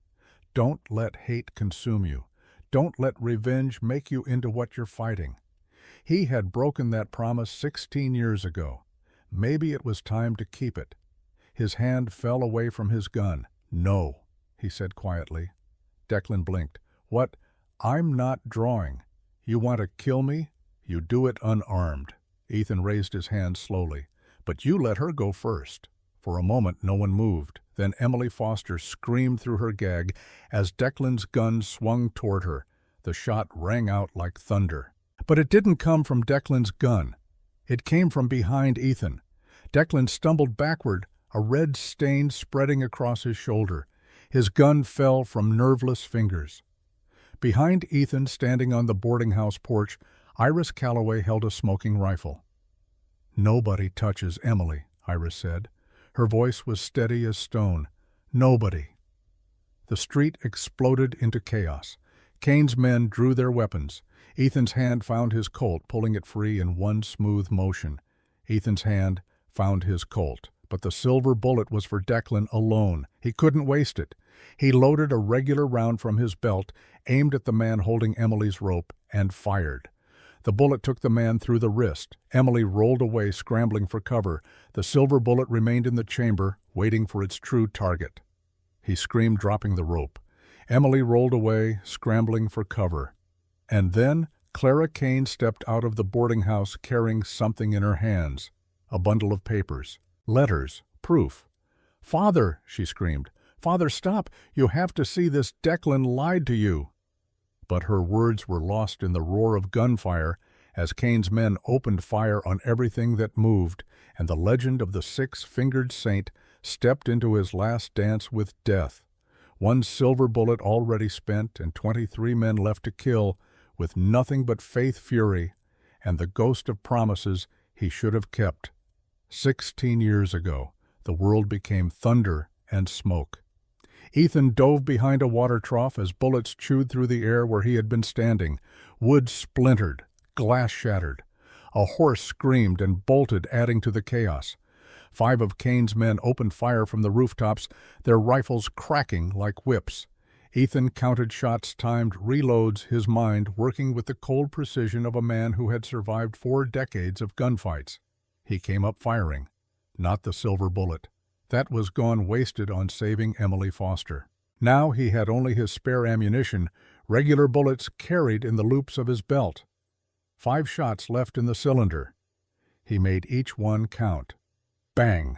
Don't let hate consume you. Don't let revenge make you into what you're fighting. He had broken that promise 16 years ago. Maybe it was time to keep it. His hand fell away from his gun. "No," he said quietly. Declan blinked. "What? I'm not drawing. You want to kill me? You do it unarmed." Ethan raised his hand slowly. "But you let her go first." For a moment no one moved. Then Emily Foster screamed through her gag as Declan's gun swung toward her. The shot rang out like thunder. But it didn't come from Declan's gun. It came from behind Ethan. Declan stumbled backward, a red stain spreading across his shoulder. His gun fell from nerveless fingers. Behind Ethan, standing on the boarding house porch, Iris Calloway held a smoking rifle. "Nobody touches Emily," Iris said. Her voice was steady as stone. "Nobody." The street exploded into chaos. Kane's men drew their weapons. Ethan's hand found his Colt, pulling it free in one smooth motion. Ethan's hand found his Colt, but the silver bullet was for Declan alone. He couldn't waste it. He loaded a regular round from his belt, aimed at the man holding Emily's rope, and fired. The bullet took the man through the wrist. Emily rolled away, scrambling for cover. The silver bullet remained in the chamber, waiting for its true target. He screamed, dropping the rope. Emily rolled away, scrambling for cover. And then Clara Kane stepped out of the boarding house carrying something in her hands. A bundle of papers. Letters. Proof. "Father," she screamed. "Father, stop! You have to see this. Declan lied to you." But her words were lost in the roar of gunfire as Kane's men opened fire on everything that moved, and the legend of the six-fingered saint stepped into his last dance with death. 1 silver bullet already spent and 23 men left to kill, with nothing but faith fury and the ghost of promises he should have kept. 16 years ago, the world became thunder and smoke. Ethan dove behind a water trough as bullets chewed through the air where he had been standing. Wood splintered, glass shattered. A horse screamed and bolted, adding to the chaos. 5 of Kane's men opened fire from the rooftops, their rifles cracking like whips. Ethan counted shots, timed reloads, his mind working with the cold precision of a man who had survived 4 decades of gunfights. He came up firing. Not the silver bullet. That was gone, wasted on saving Emily Foster. Now he had only his spare ammunition, regular bullets carried in the loops of his belt. 5 shots left in the cylinder. He made each one count. Bang!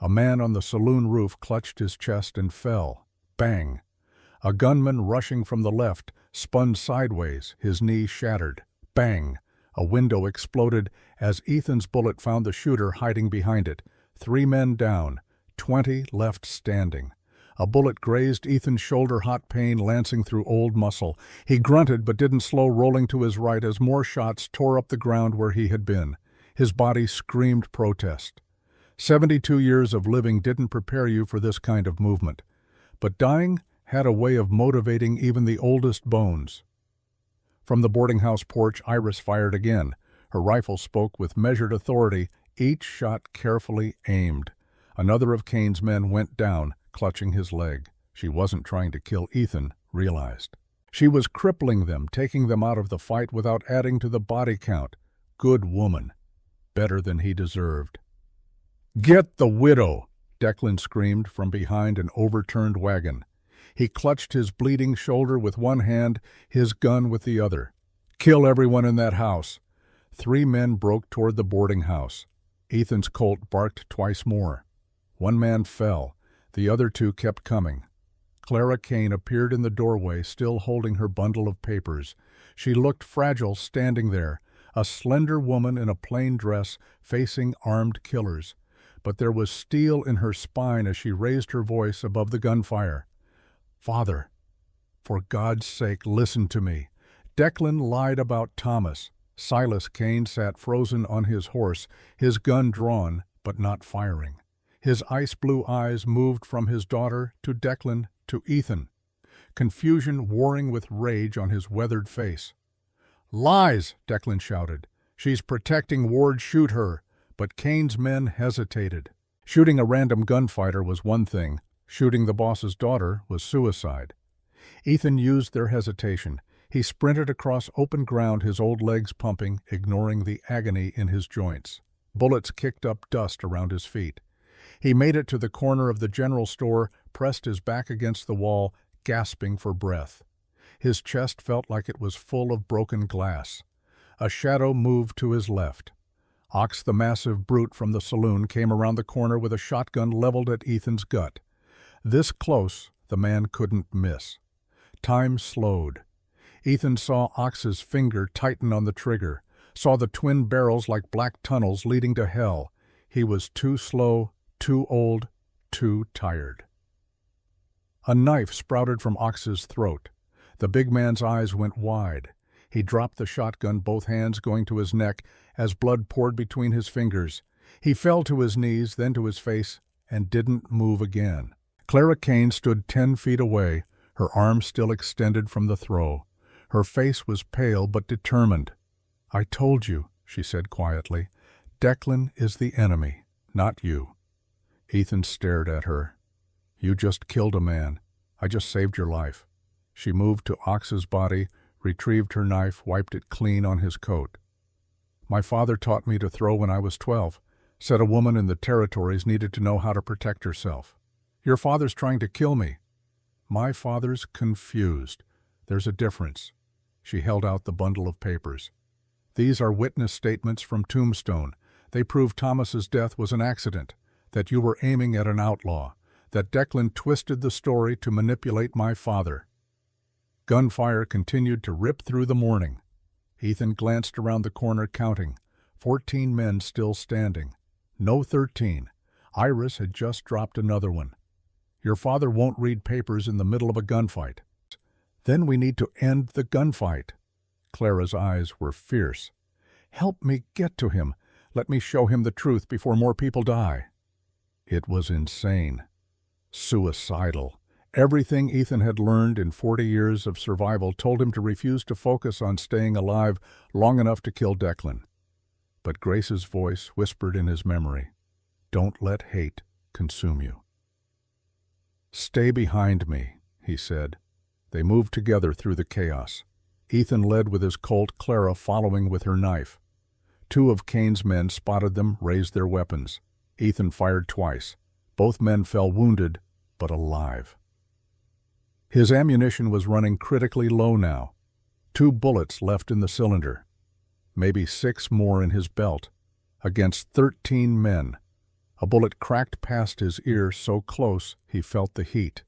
A man on the saloon roof clutched his chest and fell. Bang! A gunman rushing from the left spun sideways, his knee shattered. Bang! A window exploded as Ethan's bullet found the shooter hiding behind it. 3 men down, 20 left standing. A bullet grazed Ethan's shoulder, hot pain lancing through old muscle. He grunted but didn't slow, rolling to his right as more shots tore up the ground where he had been. His body screamed protest. 72 years of living didn't prepare you for this kind of movement. But dying had a way of motivating even the oldest bones. From the boarding house porch, Iris fired again. Her rifle spoke with measured authority, each shot carefully aimed. Another of Kane's men went down, clutching his leg. She wasn't trying to kill Ethan, realized. She was crippling them, taking them out of the fight without adding to the body count. Good woman. Better than he deserved. "Get the widow!" Declan screamed from behind an overturned wagon. He clutched his bleeding shoulder with one hand, his gun with the other. "Kill everyone in that house." 3 men broke toward the boarding house. Ethan's Colt barked twice more. 1 man fell. The other 2 kept coming. Clara Kane appeared in the doorway, still holding her bundle of papers. She looked fragile standing there, a slender woman in a plain dress facing armed killers. But there was steel in her spine as she raised her voice above the gunfire. "Father, for God's sake, listen to me." Declan lied about Thomas. Silas Kane sat frozen on his horse, his gun drawn but not firing. His ice-blue eyes moved from his daughter to Declan to Ethan, confusion warring with rage on his weathered face. "Lies!" Declan shouted. "She's protecting Ward, shoot her." But Kane's men hesitated. Shooting a random gunfighter was one thing. Shooting the boss's daughter was suicide. Ethan used their hesitation. He sprinted across open ground, his old legs pumping, ignoring the agony in his joints. Bullets kicked up dust around his feet. He made it to the corner of the general store, pressed his back against the wall, gasping for breath. His chest felt like it was full of broken glass. A shadow moved to his left. Ox, the massive brute from the saloon, came around the corner with a shotgun leveled at Ethan's gut. This close, the man couldn't miss. Time slowed. Ethan saw Ox's finger tighten on the trigger, saw the twin barrels like black tunnels leading to hell. He was too slow, too old, too tired. A knife sprouted from Ox's throat. The big man's eyes went wide. He dropped the shotgun, both hands going to his neck, as blood poured between his fingers. He fell to his knees, then to his face, and didn't move again. Clara Kane stood 10 feet away, her arm still extended from the throw. Her face was pale but determined. "I told you," she said quietly. "Declan is the enemy, not you." Ethan stared at her. "You just killed a man. I just saved your life." She moved to Ox's body, retrieved her knife, wiped it clean on his coat. "My father taught me to throw when I was 12. Said a woman in the territories needed to know how to protect herself. Your father's trying to kill me." "My father's confused. There's a difference." She held out the bundle of papers. "These are witness statements from Tombstone. They prove Thomas's death was an accident, that you were aiming at an outlaw, that Declan twisted the story to manipulate my father." Gunfire continued to rip through the morning. Ethan glanced around the corner, counting. 14 men still standing. No 13. Iris had just dropped another one. "Your father won't read papers in the middle of a gunfight." "Then we need to end the gunfight." Clara's eyes were fierce. "Help me get to him. Let me show him the truth before more people die." It was insane. Suicidal. Everything Ethan had learned in 40 years of survival told him to refuse to focus on staying alive long enough to kill Declan. But Grace's voice whispered in his memory, "Don't let hate consume you." "Stay behind me," he said. They moved together through the chaos. Ethan led with his Colt, Clara following with her knife. 2 of Kane's men spotted them, raised their weapons. Ethan fired twice. Both men fell wounded, but alive. His ammunition was running critically low now. 2 bullets left in the cylinder. Maybe 6 more in his belt. Against 13 men. A bullet cracked past his ear so close he felt the heat.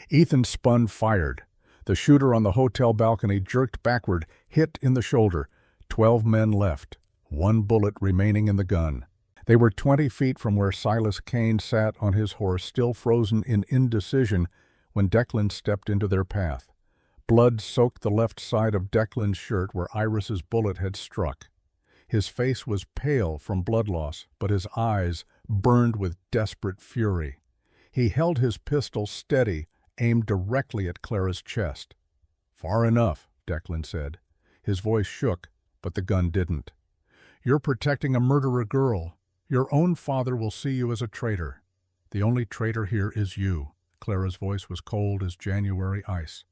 Ethan spun, fired. The shooter on the hotel balcony jerked backward, hit in the shoulder. 12 men left, 1 bullet remaining in the gun. They were 20 feet from where Silas Kane sat on his horse, still frozen in indecision, when Declan stepped into their path. Blood soaked the left side of Declan's shirt where Iris's bullet had struck. His face was pale from blood loss, but his eyes burned with desperate fury. He held his pistol steady, aimed directly at Clara's chest. "Far enough," Declan said. His voice shook, but the gun didn't. "You're protecting a murderer girl. Your own father will see you as a traitor. The only traitor here is you." Clara's voice was cold as January ice.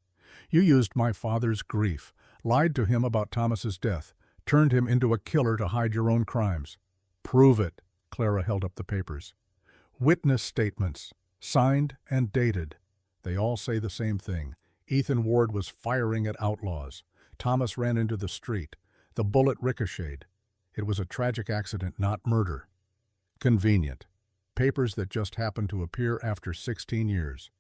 "You used my father's grief, lied to him about Thomas's death, turned him into a killer to hide your own crimes." "Prove it." Clara held up the papers. "Witness statements, signed and dated. They all say the same thing. Ethan Ward was firing at outlaws. Thomas ran into the street. The bullet ricocheted. It was a tragic accident, not murder." "Convenient. Papers that just happened to appear after 16 years.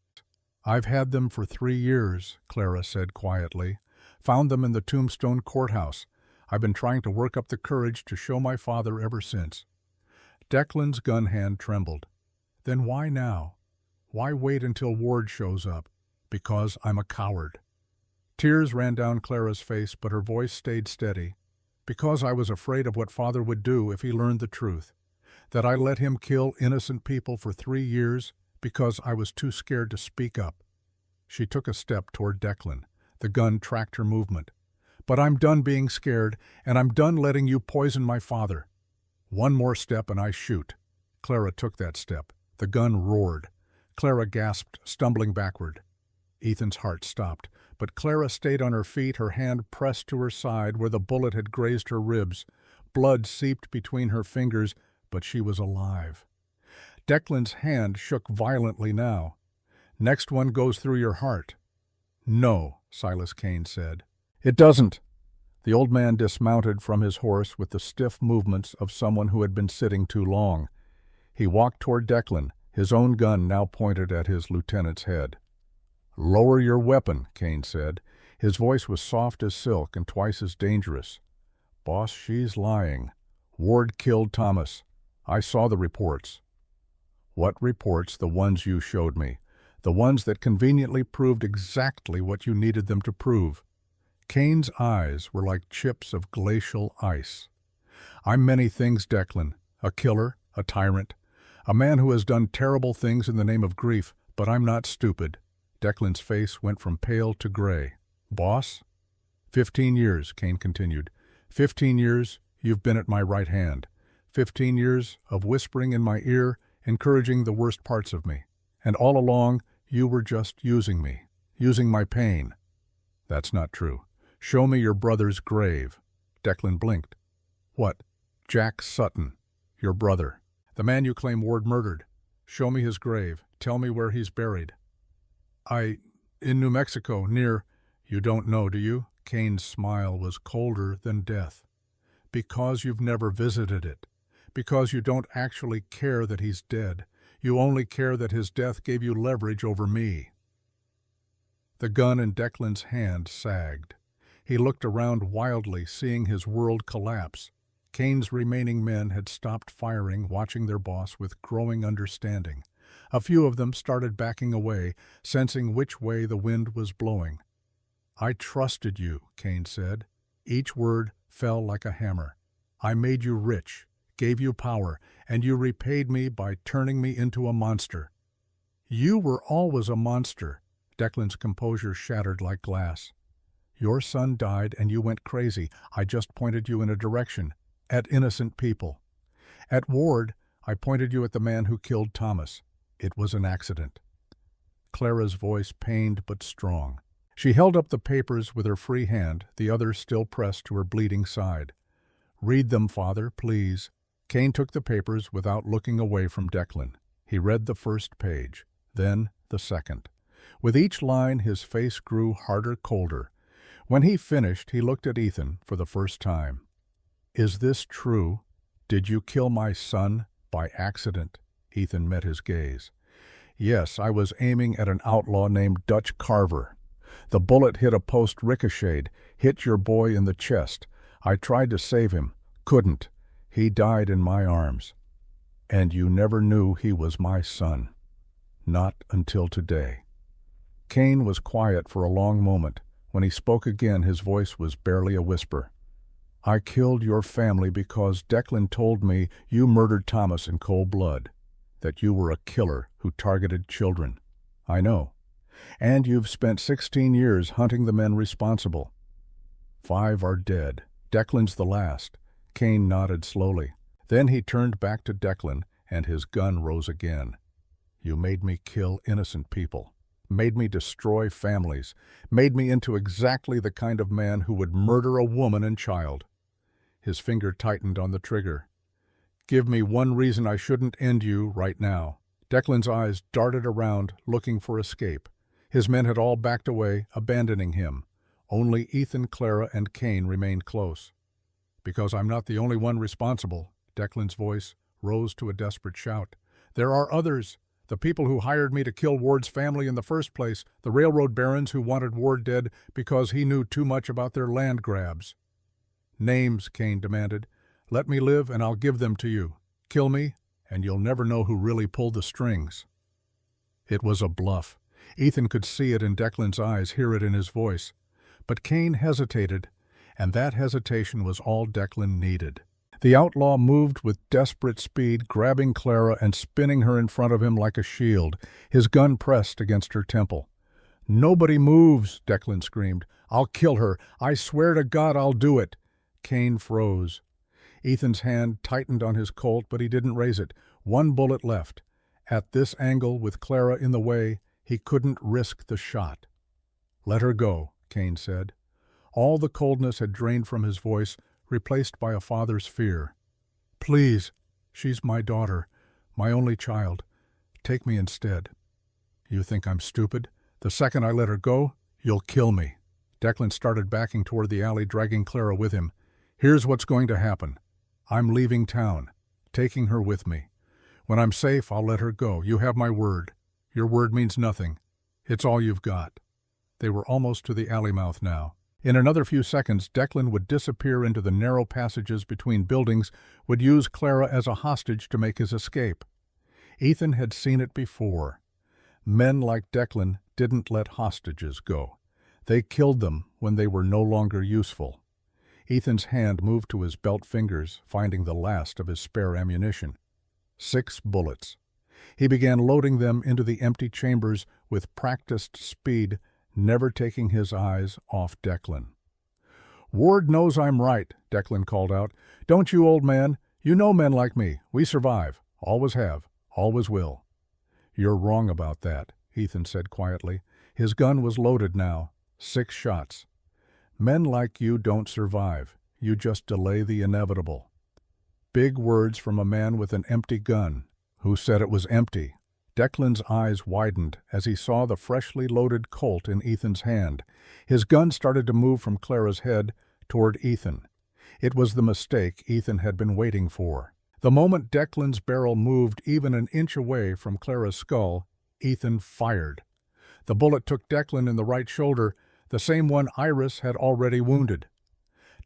"I've had them for 3 years," Clara said quietly. "Found them in the Tombstone courthouse. I've been trying to work up the courage to show my father ever since." Declan's gun hand trembled. "Then why now? Why wait until Ward shows up?" "Because I'm a coward." Tears ran down Clara's face, but her voice stayed steady. "Because I was afraid of what Father would do if he learned the truth. That I let him kill innocent people for 3 years because I was too scared to speak up." She took a step toward Declan. The gun tracked her movement. "But I'm done being scared, and I'm done letting you poison my father. 1 more step and I shoot." Clara took that step. The gun roared. Clara gasped, stumbling backward. Ethan's heart stopped, but Clara stayed on her feet, her hand pressed to her side where the bullet had grazed her ribs. Blood seeped between her fingers, but she was alive. Declan's hand shook violently now. "Next one goes through your heart." "No," Silas Kane said. "It doesn't." The old man dismounted from his horse with the stiff movements of someone who had been sitting too long. He walked toward Declan, his own gun now pointed at his lieutenant's head. "Lower your weapon," Kane said. His voice was soft as silk and twice as dangerous. "Boss, she's lying. Ward killed Thomas. I saw the reports." "What reports?" "The ones you showed me. The ones that conveniently proved exactly what you needed them to prove." Kane's eyes were like chips of glacial ice. "I'm many things, Declan. A killer, a tyrant, a man who has done terrible things in the name of grief, but I'm not stupid." Declan's face went from pale to gray. "Boss?" 15 years, Kane continued. 15 years you've been at my right hand. 15 years of whispering in my ear, encouraging the worst parts of me. And all along, you were just using me, using my pain." "That's not true. Show me your brother's grave." Declan blinked. "What?" "Jack Sutton, your brother. The man you claim Ward murdered. Show me his grave. Tell me where he's buried." In New Mexico, near—" "You don't know, do you?" Kane's smile was colder than death. "Because you've never visited it. Because you don't actually care that he's dead. You only care that his death gave you leverage over me." The gun in Declan's hand sagged. He looked around wildly, seeing his world collapse. Kane's remaining men had stopped firing, watching their boss with growing understanding. A few of them started backing away, sensing which way the wind was blowing. "I trusted you," Kane said. Each word fell like a hammer. "I made you rich, gave you power, and you repaid me by turning me into a monster." "You were always a monster." Declan's composure shattered like glass. "Your son died and you went crazy. I just pointed you in a direction. At innocent people. At Ward, I pointed you at the man who killed Thomas. It was an accident." Clara's voice pained but strong. She held up the papers with her free hand, the other still pressed to her bleeding side. "Read them, Father, please." Kane took the papers without looking away from Declan. He read the first page, then the second. With each line, his face grew harder, colder. When he finished, he looked at Ethan for the first time. "Is this true? Did you kill my son by accident?" Ethan met his gaze. Yes, I was aiming at an outlaw named Dutch Carver. The bullet hit a post, ricocheted, hit your boy in the chest. I tried to save him. Couldn't. He died in my arms. And you never knew he was my son. Not until today. Kane was quiet for a long moment. When he spoke again, his voice was barely a whisper. I killed your family because Declan told me you murdered Thomas in cold blood, that you were a killer who targeted children. I know. And you've spent 16 years hunting the men responsible. 5 are dead. Declan's the last. Kane nodded slowly. Then he turned back to Declan, and his gun rose again. You made me kill innocent people, made me destroy families, made me into exactly the kind of man who would murder a woman and child. His finger tightened on the trigger. Give me one reason I shouldn't end you right now. Declan's eyes darted around, looking for escape. His men had all backed away, abandoning him. Only Ethan, Clara, and Kane remained close. Because I'm not the only one responsible, Declan's voice rose to a desperate shout. There are others. The people who hired me to kill Ward's family in the first place, the railroad barons who wanted Ward dead because he knew too much about their land grabs. Names, Kane demanded. Let me live and I'll give them to you. Kill me, and you'll never know who really pulled the strings. It was a bluff. Ethan could see it in Declan's eyes, hear it in his voice. But Kane hesitated, and that hesitation was all Declan needed. The outlaw moved with desperate speed, grabbing Clara and spinning her in front of him like a shield, his gun pressed against her temple. Nobody moves, Declan screamed. I'll kill her. I swear to God I'll do it. Kane froze. Ethan's hand tightened on his Colt, but he didn't raise it. One bullet left. At this angle, with Clara in the way, he couldn't risk the shot. Let her go, Kane said. All the coldness had drained from his voice, replaced by a father's fear. Please, she's my daughter, my only child. Take me instead. You think I'm stupid? The second I let her go, you'll kill me. Declan started backing toward the alley, dragging Clara with him. Here's what's going to happen. I'm leaving town, taking her with me. When I'm safe, I'll let her go. You have my word. Your word means nothing. It's all you've got. They were almost to the alley mouth now. In another few seconds, Declan would disappear into the narrow passages between buildings, would use Clara as a hostage to make his escape. Ethan had seen it before. Men like Declan didn't let hostages go. They killed them when they were no longer useful. Ethan's hand moved to his belt fingers, finding the last of his spare ammunition. 6 bullets. He began loading them into the empty chambers with practiced speed, never taking his eyes off Declan. Ward knows I'm right, Declan called out. Don't you, old man? You know men like me. We survive. Always have. Always will. You're wrong about that, Ethan said quietly. His gun was loaded now. 6 shots. Men like you don't survive. You just delay the inevitable. Big words from a man with an empty gun. Who said it was empty? Declan's eyes widened as he saw the freshly loaded Colt in Ethan's hand. His gun started to move from Clara's head toward Ethan. It was the mistake Ethan had been waiting for. The moment Declan's barrel moved even an inch away from Clara's skull, Ethan fired. The bullet took Declan in the right shoulder, the same one Iris had already wounded.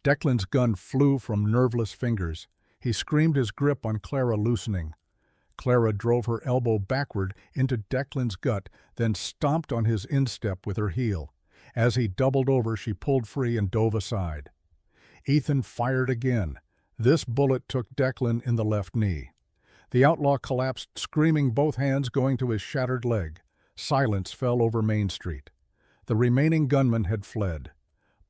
Declan's gun flew from nerveless fingers. He screamed, his grip on Clara loosening. Clara drove her elbow backward into Declan's gut, then stomped on his instep with her heel. As he doubled over, she pulled free and dove aside. Ethan fired again. This bullet took Declan in the left knee. The outlaw collapsed, screaming, both hands going to his shattered leg. Silence fell over Main Street. The remaining gunmen had fled.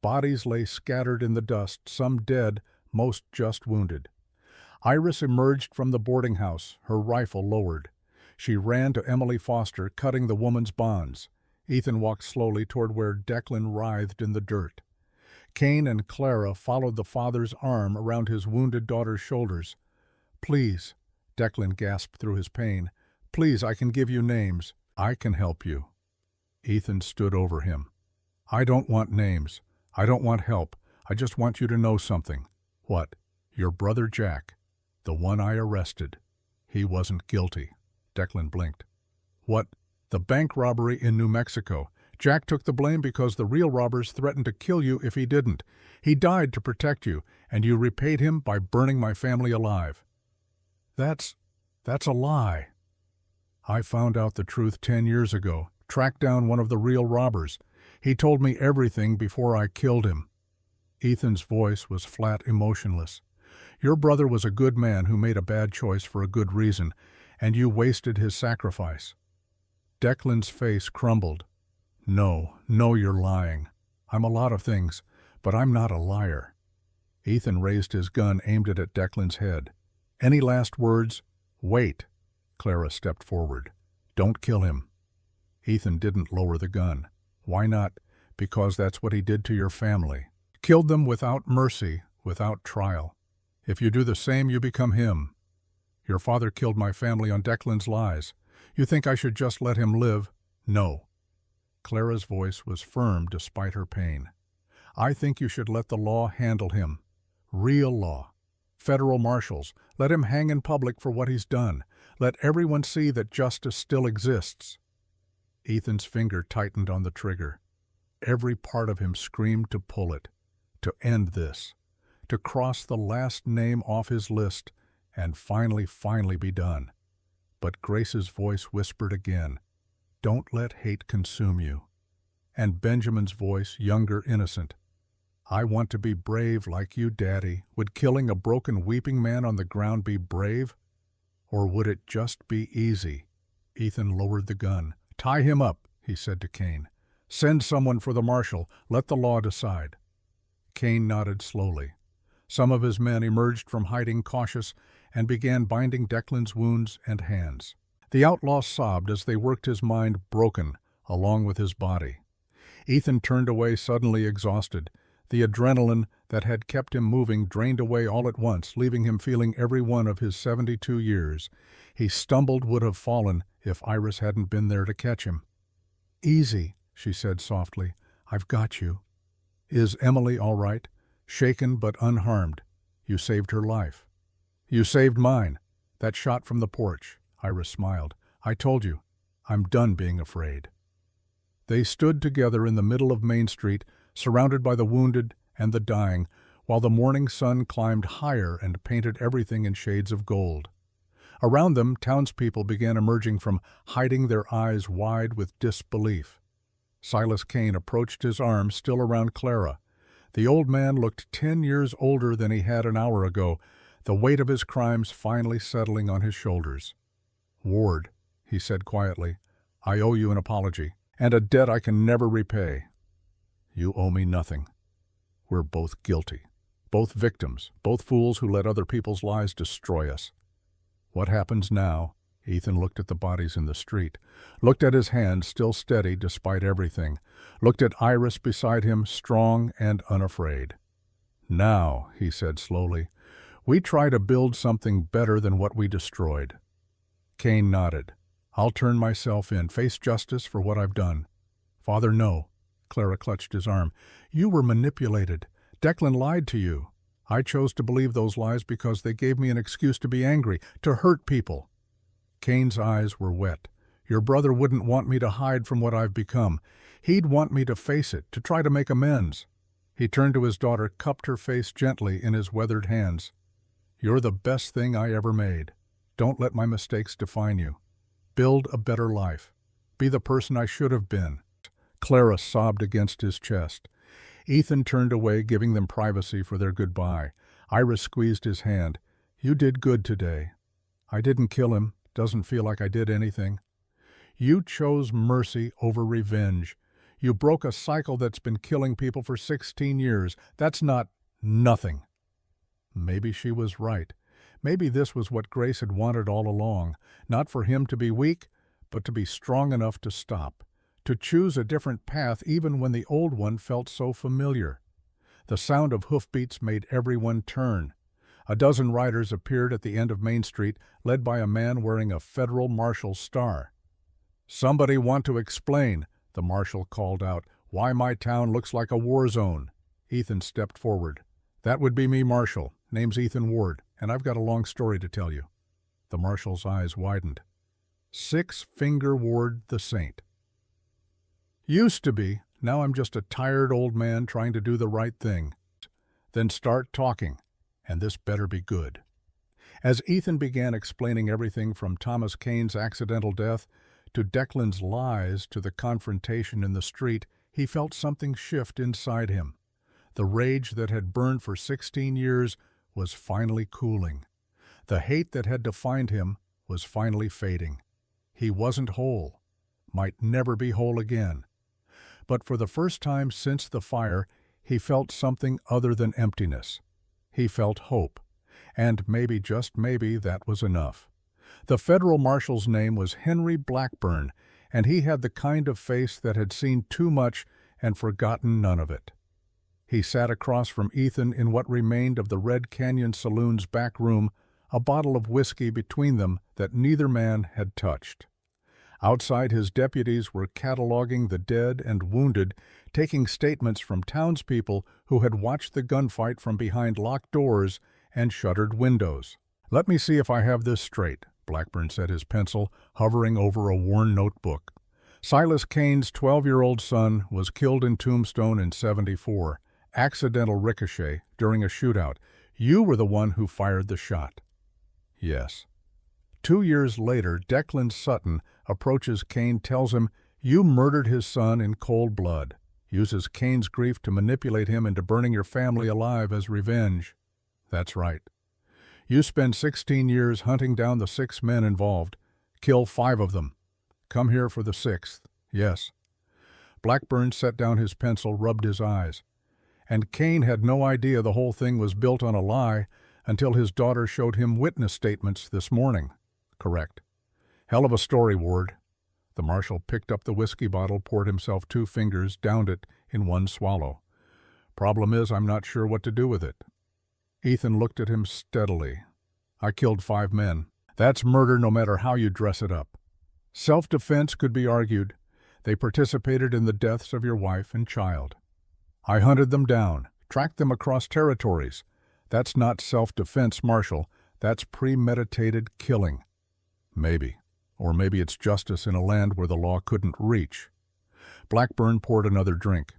Bodies lay scattered in the dust, some dead, most just wounded. Iris emerged from the boarding house, her rifle lowered. She ran to Emily Foster, cutting the woman's bonds. Ethan walked slowly toward where Declan writhed in the dirt. Kane and Clara followed the father's arm around his wounded daughter's shoulders. Please, Declan gasped through his pain. Please, I can give you names. I can help you. Ethan stood over him. I don't want names. I don't want help. I just want you to know something. What? Your brother Jack, the one I arrested, he wasn't guilty. Declan blinked. What? The bank robbery in New Mexico. Jack took the blame because the real robbers threatened to kill you if he didn't. He died to protect you, and you repaid him by burning my family alive. That's a lie. I found out the truth 10 years ago, tracked down one of the real robbers. He told me everything before I killed him. Ethan's voice was flat, emotionless. Your brother was a good man who made a bad choice for a good reason, and you wasted his sacrifice. Declan's face crumbled. No, you're lying. I'm a lot of things, but I'm not a liar. Ethan raised his gun, aimed it at Declan's head. Any last words? Wait. Clara stepped forward. Don't kill him. Ethan didn't lower the gun. Why not? Because that's what he did to your family. Killed them without mercy, without trial. If you do the same, you become him. Your father killed my family on Declan's lies. You think I should just let him live? No. Clara's voice was firm despite her pain. I think you should let the law handle him. Real law. Federal marshals. Let him hang in public for what he's done. Let everyone see that justice still exists. Ethan's finger tightened on the trigger. Every part of him screamed to pull it, to end this, to cross the last name off his list and finally be done. But Grace's voice whispered again, don't let hate consume you. And Benjamin's voice, younger, innocent, I want to be brave like you, Daddy. Would killing a broken, weeping man on the ground be brave? Or would it just be easy? Ethan lowered the gun. Tie him up, he said to Kane. Send someone for the marshal. Let the law decide. Kane nodded slowly. Some of his men emerged from hiding cautious and began binding Declan's wounds and hands. The outlaw sobbed as they worked his mind broken along with his body. Ethan turned away suddenly exhausted. The adrenaline that had kept him moving drained away all at once, leaving him feeling every one of his 72 years. He stumbled, would have fallen if Iris hadn't been there to catch him. Easy, she said softly. I've got you. Is Emily all right? Shaken but unharmed. You saved her life. You saved mine. That shot from the porch. Iris smiled. I told you. I'm done being afraid. They stood together in the middle of Main Street, surrounded by the wounded and the dying, while the morning sun climbed higher and painted everything in shades of gold. Around them, townspeople began emerging from hiding their eyes wide with disbelief. Silas Kane approached, his arm still around Clara. The old man looked 10 years older than he had an hour ago, the weight of his crimes finally settling on his shoulders. Ward, he said quietly, I owe you an apology, and a debt I can never repay. You owe me nothing. We're both guilty, both victims, both fools who let other people's lies destroy us. What happens now? Ethan looked at the bodies in the street, looked at his hand still steady despite everything, looked at Iris beside him, strong and unafraid. Now, he said slowly, we try to build something better than what we destroyed. Kane nodded. I'll turn myself in, face justice for what I've done. Father, no. Clara clutched his arm. You were manipulated. Declan lied to you. I chose to believe those lies because they gave me an excuse to be angry, to hurt people. Kane's eyes were wet. Your brother wouldn't want me to hide from what I've become. He'd want me to face it, to try to make amends. He turned to his daughter, cupped her face gently in his weathered hands. You're the best thing I ever made. Don't let my mistakes define you. Build a better life. Be the person I should have been. Clara sobbed against his chest. Ethan turned away, giving them privacy for their goodbye. Iris squeezed his hand. You did good today. I didn't kill him. Doesn't feel like I did anything. You chose mercy over revenge. You broke a cycle that's been killing people for 16 years. That's not nothing. Maybe she was right. Maybe this was what Grace had wanted all along. Not for him to be weak, but to be strong enough to stop. To choose a different path even when the old one felt so familiar. The sound of hoofbeats made everyone turn. A dozen riders appeared at the end of Main Street, led by a man wearing a federal marshal's star. Somebody want to explain, the marshal called out, why my town looks like a war zone. Ethan stepped forward. That would be me, Marshal. Name's Ethan Ward, and I've got a long story to tell you. The marshal's eyes widened. Six-Finger Ward the Saint. Used to be, now I'm just a tired old man trying to do the right thing. Then start talking, and this better be good. As Ethan began explaining everything from Thomas Kane's accidental death to Declan's lies to the confrontation in the street, he felt something shift inside him. The rage that had burned for 16 years was finally cooling. The hate that had defined him was finally fading. He wasn't whole, might never be whole again. But for the first time since the fire, he felt something other than emptiness. He felt hope, and maybe, just maybe, that was enough. The federal marshal's name was Henry Blackburn, and he had the kind of face that had seen too much and forgotten none of it. He sat across from Ethan in what remained of the Red Canyon Saloon's back room, a bottle of whiskey between them that neither man had touched. Outside, his deputies were cataloging the dead and wounded, taking statements from townspeople who had watched the gunfight from behind locked doors and shuttered windows. "Let me see if I have this straight," Blackburn said, his pencil hovering over a worn notebook. "Silas Kane's 12-year-old son was killed in Tombstone in '74. Accidental ricochet during a shootout. You were the one who fired the shot." "Yes." 2 years later, Declan Sutton approaches Kane, tells him, "You murdered his son in cold blood," uses Kane's grief to manipulate him into burning your family alive as revenge. "That's right. You spend 16 years hunting down the 6 men involved, kill 5 of them. Come here for the 6th. Yes." Blackburn set down his pencil, rubbed his eyes. And Kane had no idea the whole thing was built on a lie until his daughter showed him witness statements this morning. "Correct. Hell of a story, Ward." The marshal picked up the whiskey bottle, poured himself 2 fingers, downed it in one swallow. "Problem is, I'm not sure what to do with it." Ethan looked at him steadily. "I killed 5 men. That's murder no matter how you dress it up. Self-defense could be argued. They participated in the deaths of your wife and child. I hunted them down, tracked them across territories. That's not self-defense, Marshal. That's premeditated killing." "Maybe. Or maybe it's justice in a land where the law couldn't reach." Blackburn poured another drink.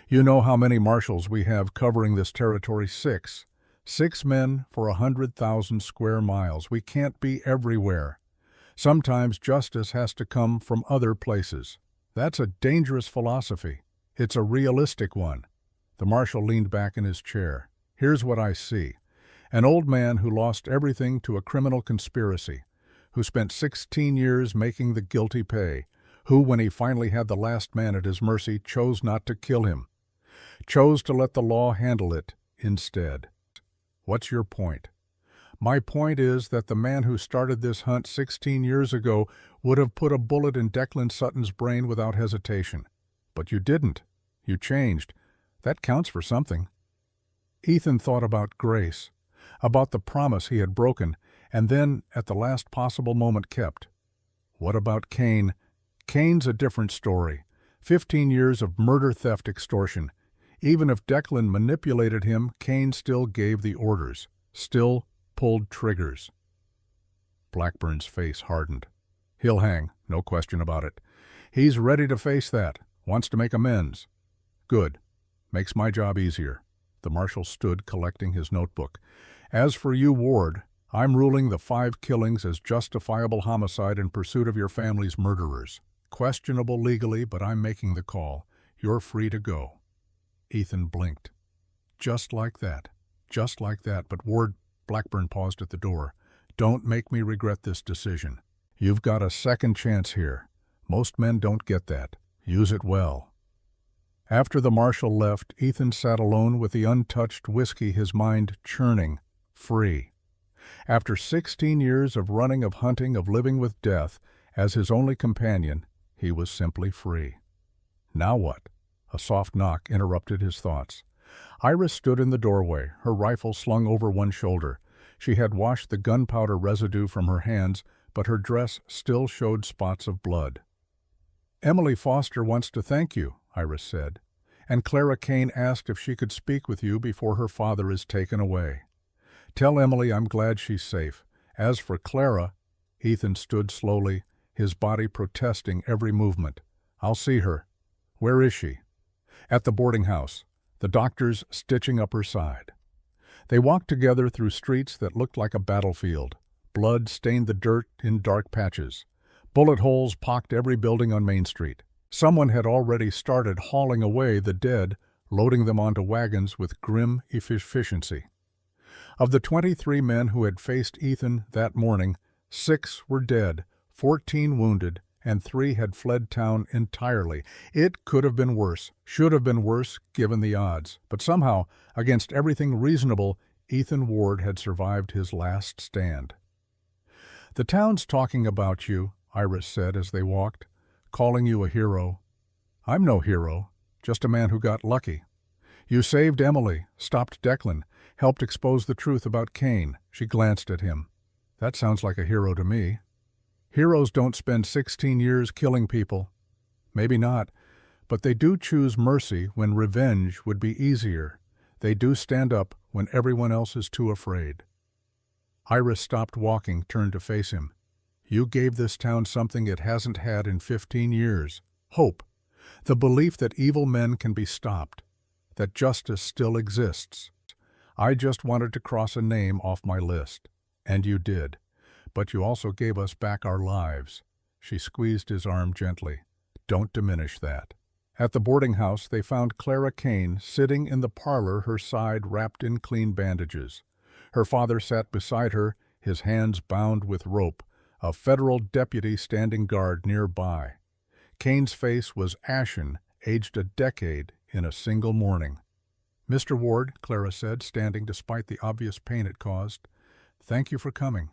"You know how many marshals we have covering this territory? 6. 6 men for 100,000 square miles. We can't be everywhere. Sometimes justice has to come from other places. That's a dangerous philosophy. It's a realistic one." The marshal leaned back in his chair. "Here's what I see. An old man who lost everything to a criminal conspiracy, who spent 16 years making the guilty pay, who, when he finally had the last man at his mercy, chose not to kill him, chose to let the law handle it instead. What's your point?" "My point is that the man who started this hunt 16 years ago would have put a bullet in Declan Sutton's brain without hesitation. But you didn't. You changed. That counts for something." Ethan thought about Grace, about the promise he had broken, and then, at the last possible moment, kept. What about Kane? Kane's a different story. 15 years of murder, theft, extortion. Even if Declan manipulated him, Kane still gave the orders, still pulled triggers. Blackburn's face hardened. "He'll hang, no question about it. He's ready to face that. Wants to make amends." "Good. Makes my job easier." The marshal stood, collecting his notebook. "As for you, Ward, I'm ruling the 5 killings as justifiable homicide in pursuit of your family's murderers. Questionable legally, but I'm making the call. You're free to go." Ethan blinked. Just like that. Just like that. "But Ward," Blackburn paused at the door, "don't make me regret this decision. You've got a second chance here. Most men don't get that. Use it well." After the marshal left, Ethan sat alone with the untouched whiskey, his mind churning, free. After 16 years of running, of hunting, of living with death as his only companion, he was simply free. Now what? A soft knock interrupted his thoughts. Iris stood in the doorway, her rifle slung over one shoulder. She had washed the gunpowder residue from her hands, but her dress still showed spots of blood. "Emily Foster wants to thank you," Iris said, "and Clara Kane asked if she could speak with you before her father is taken away. Tell Emily I'm glad she's safe. As for Clara," Ethan stood slowly, his body protesting every movement. "I'll see her." "Where is she?" "At the boarding house. The doctor's stitching up her side." They walked together through streets that looked like a battlefield. Blood stained the dirt in dark patches. Bullet holes pocked every building on Main Street. Someone had already started hauling away the dead, loading them onto wagons with grim efficiency. Of the 23 men who had faced Ethan that morning, 6 were dead, 14 wounded, and 3 had fled town entirely. It could have been worse, should have been worse given the odds. But somehow, against everything reasonable, Ethan Ward had survived his last stand. "The town's talking about you," Iris said as they walked, "calling you a hero." "I'm no hero, just a man who got lucky." "You saved Emily, stopped Declan, helped expose the truth about Kane." She glanced at him. "That sounds like a hero to me." "Heroes don't spend 16 years killing people." "Maybe not, but they do choose mercy when revenge would be easier. They do stand up when everyone else is too afraid." Iris stopped walking, turned to face him. "You gave this town something it hasn't had in 15 years. Hope. The belief that evil men can be stopped. That justice still exists. I just wanted to cross a name off my list. And you did. But you also gave us back our lives." She squeezed his arm gently. "Don't diminish that." At the boarding house, they found Clara Kane sitting in the parlor, her side wrapped in clean bandages. Her father sat beside her, his hands bound with rope, a federal deputy standing guard nearby. Kane's face was ashen, aged a decade in a single morning. "Mr. Ward," Clara said, standing despite the obvious pain it caused, "thank you for coming."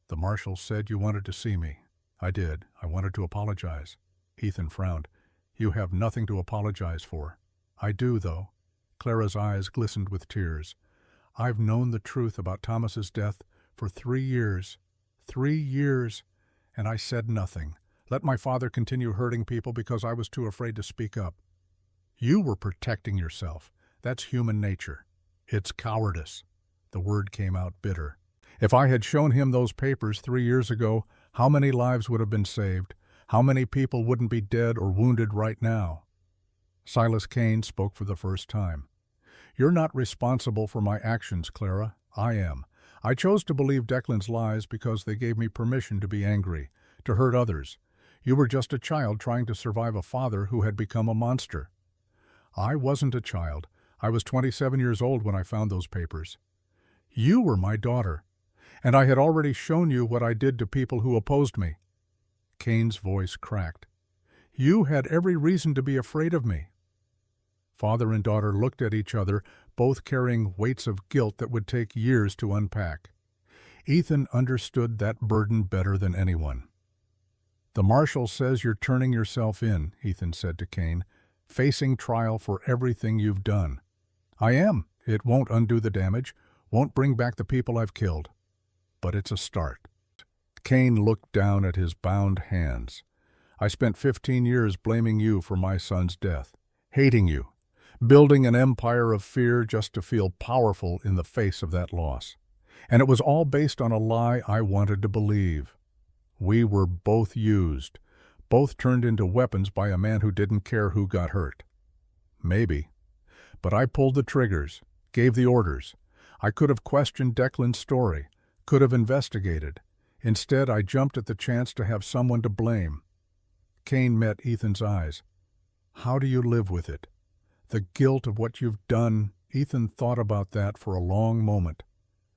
"The marshal said you wanted to see me." "I did. I wanted to apologize." Ethan frowned. "You have nothing to apologize for." "I do, though." Clara's eyes glistened with tears. "I've known the truth about Thomas's death for 3 years. 3 years, and I said nothing. Let my father continue hurting people because I was too afraid to speak up." "You were protecting yourself. That's human nature." "It's cowardice." The word came out bitter. "If I had shown him those papers 3 years ago, how many lives would have been saved? How many people wouldn't be dead or wounded right now?" Silas Kane spoke for the first time. "You're not responsible for my actions, Clara. I am. I chose to believe Declan's lies because they gave me permission to be angry, to hurt others. You were just a child trying to survive a father who had become a monster." "I wasn't a child. I was 27 years old when I found those papers." "You were my daughter, and I had already shown you what I did to people who opposed me." Kane's voice cracked. "You had every reason to be afraid of me." Father and daughter looked at each other, both carrying weights of guilt that would take years to unpack. Ethan understood that burden better than anyone. "The marshal says you're turning yourself in," Ethan said to Kane, "facing trial for everything you've done." "I am. It won't undo the damage, won't bring back the people I've killed. But it's a start." Kane looked down at his bound hands. "I spent 15 years blaming you for my son's death, hating you, building an empire of fear just to feel powerful in the face of that loss. And it was all based on a lie I wanted to believe. We were both used, both turned into weapons by a man who didn't care who got hurt. Maybe. But I pulled the triggers, gave the orders. I could have questioned Declan's story, could have investigated. Instead, I jumped at the chance to have someone to blame." Kane met Ethan's eyes. "How do you live with it? The guilt of what you've done." Ethan thought about that for a long moment.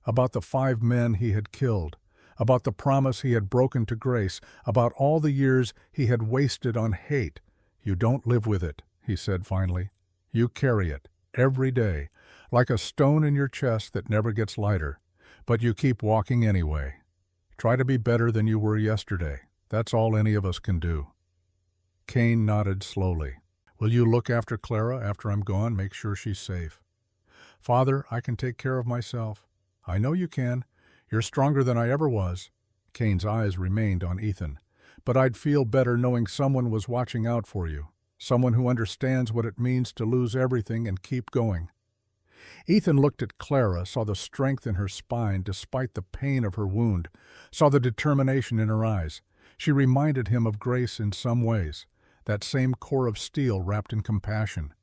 About the 5 men he had killed, about the promise he had broken to Grace, about all the years he had wasted on hate. "You don't live with it," he said finally. "You carry it, every day, like a stone in your chest that never gets lighter. But you keep walking anyway. Try to be better than you were yesterday. That's all any of us can do." Kane nodded slowly. "Will you look after Clara after I'm gone? Make sure she's safe." "Father, I can take care of myself." "I know you can. You're stronger than I ever was." Kane's eyes remained on Ethan. "But I'd feel better knowing someone was watching out for you. Someone who understands what it means to lose everything and keep going." Ethan looked at Clara, saw the strength in her spine despite the pain of her wound, saw the determination in her eyes. She reminded him of Grace in some ways, that same core of steel wrapped in compassion.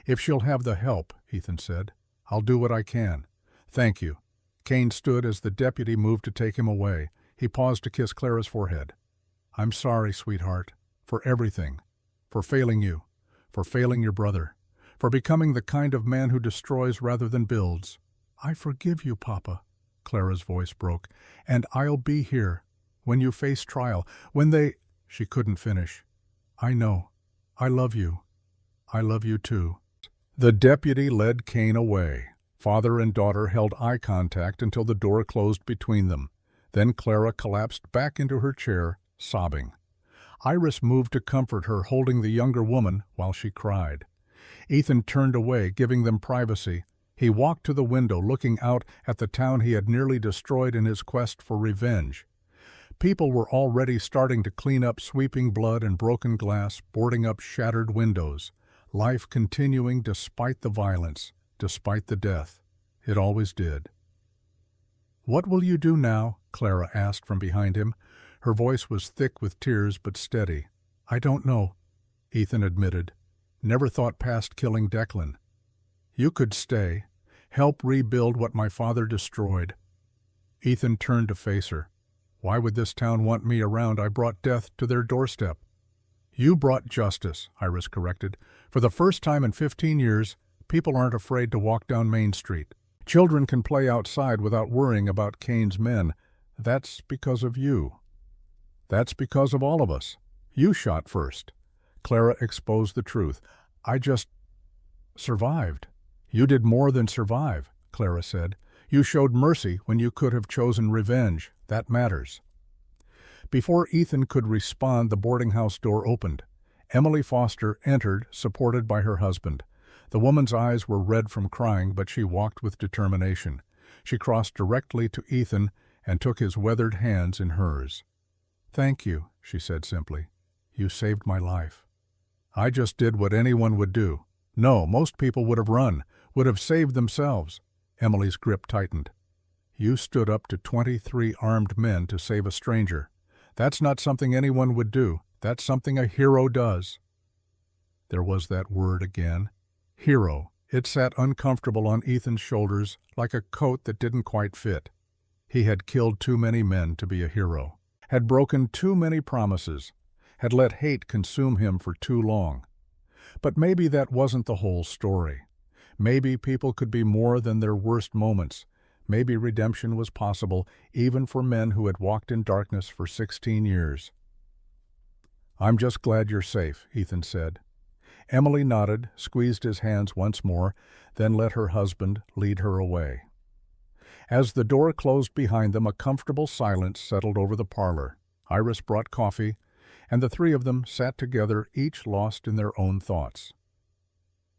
"If she'll have the help," Ethan said, "I'll do what I can." "Thank you." Kane stood as the deputy moved to take him away. He paused to kiss Clara's forehead. "I'm sorry, sweetheart, for everything. For failing you. For failing your brother. For becoming the kind of man who destroys rather than builds." "I forgive you, Papa," Clara's voice broke. "And I'll be here when you face trial, when they—" She couldn't finish. "I know. I love you. I love you too." The deputy led Kane away. Father and daughter held eye contact until the door closed between them. Then Clara collapsed back into her chair, sobbing. Iris moved to comfort her, holding the younger woman while she cried. Ethan turned away, giving them privacy. He walked to the window, looking out at the town he had nearly destroyed in his quest for revenge. People were already starting to clean up sweeping blood and broken glass, boarding up shattered windows. Life continuing despite the violence, despite the death. It always did. "What will you do now?" Clara asked from behind him. Her voice was thick with tears but steady. "I don't know," Ethan admitted. "Never thought past killing Declan. You could stay, help rebuild what my father destroyed." Ethan turned to face her. "Why would this town want me around? I brought death to their doorstep." "You brought justice," Iris corrected. "For the first time in 15 years, people aren't afraid to walk down Main Street. Children can play outside without worrying about Kane's men. That's because of you. That's because of all of us. You shot first." Clara exposed the truth. "I just survived." "You did more than survive," Clara said. "You showed mercy when you could have chosen revenge. That matters." Before Ethan could respond, the boarding house door opened. Emily Foster entered, supported by her husband. The woman's eyes were red from crying, but she walked with determination. She crossed directly to Ethan and took his weathered hands in hers. "Thank you," she said simply. "You saved my life." "I just did what anyone would do." "No, most people would have run, would have saved themselves." Emily's grip tightened. "You stood up to 23 armed men to save a stranger. That's not something anyone would do. That's something a hero does." There was that word again. Hero. It sat uncomfortable on Ethan's shoulders like a coat that didn't quite fit. He had killed too many men to be a hero, had broken too many promises, had let hate consume him for too long. But maybe that wasn't the whole story. Maybe people could be more than their worst moments. Maybe redemption was possible, even for men who had walked in darkness for 16 years. "I'm just glad you're safe," Ethan said. Emily nodded, squeezed his hands once more, then let her husband lead her away. As the door closed behind them, a comfortable silence settled over the parlor. Iris brought coffee, and the three of them sat together, each lost in their own thoughts.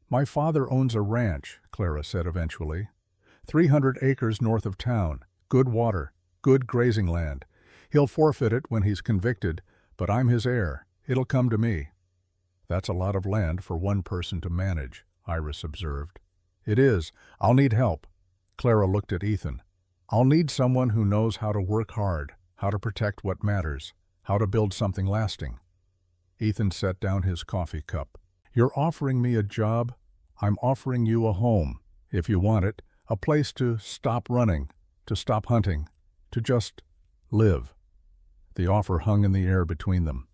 "My father owns a ranch," Clara said eventually. 300 acres north of town, good water, good grazing land. He'll forfeit it when he's convicted, but I'm his heir. It'll come to me." "That's a lot of land for one person to manage," Iris observed. "It is. I'll need help." Clara looked at Ethan. "I'll need someone who knows how to work hard, how to protect what matters, how to build something lasting." Ethan set down his coffee cup. "You're offering me a job. I'm offering you a home, if you want it. A place to stop running, to stop hunting, to just live." The offer hung in the air between them.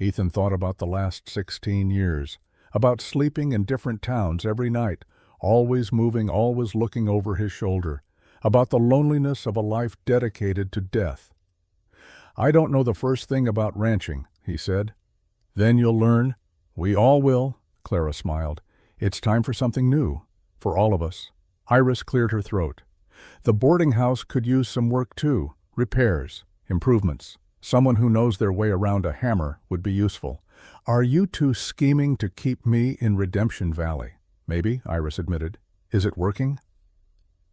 Ethan thought about the last 16 years, about sleeping in different towns every night, always moving, always looking over his shoulder, about the loneliness of a life dedicated to death. "I don't know the first thing about ranching," he said. "Then you'll learn." "We all will," Clara smiled. "It's time for something new, for all of us." Iris cleared her throat. "The boarding house could use some work too. Repairs, improvements. Someone who knows their way around a hammer would be useful." "Are you two scheming to keep me in Redemption Valley?" "Maybe," Iris admitted. "Is it working?"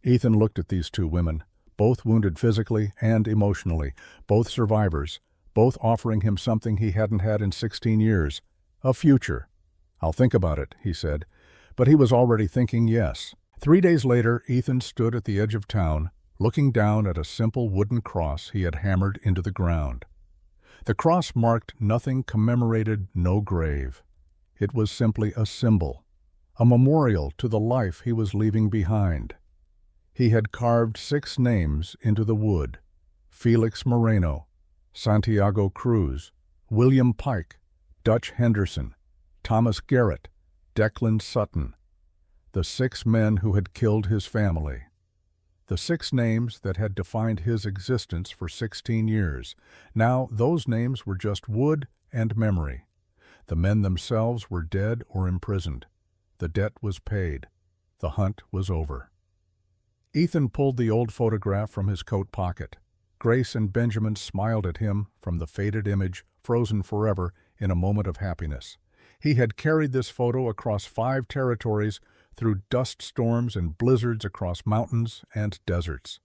Ethan looked at these two women, both wounded physically and emotionally, both survivors, both offering him something he hadn't had in 16 years, a future. "I'll think about it," he said, but he was already thinking yes. 3 days later, Ethan stood at the edge of town, looking down at a simple wooden cross he had hammered into the ground. The cross marked nothing, commemorated no grave. It was simply a symbol, a memorial to the life he was leaving behind. He had carved 6 names into the wood: Felix Moreno, Santiago Cruz, William Pike, Dutch Henderson, Thomas Garrett, Declan Sutton, the 6 men who had killed his family. The 6 names that had defined his existence for 16 years. Now those names were just wood and memory. The men themselves were dead or imprisoned. The debt was paid. The hunt was over. Ethan pulled the old photograph from his coat pocket. Grace and Benjamin smiled at him from the faded image, frozen forever in a moment of happiness. He had carried this photo across 5 territories, through dust storms and blizzards, across mountains and deserts.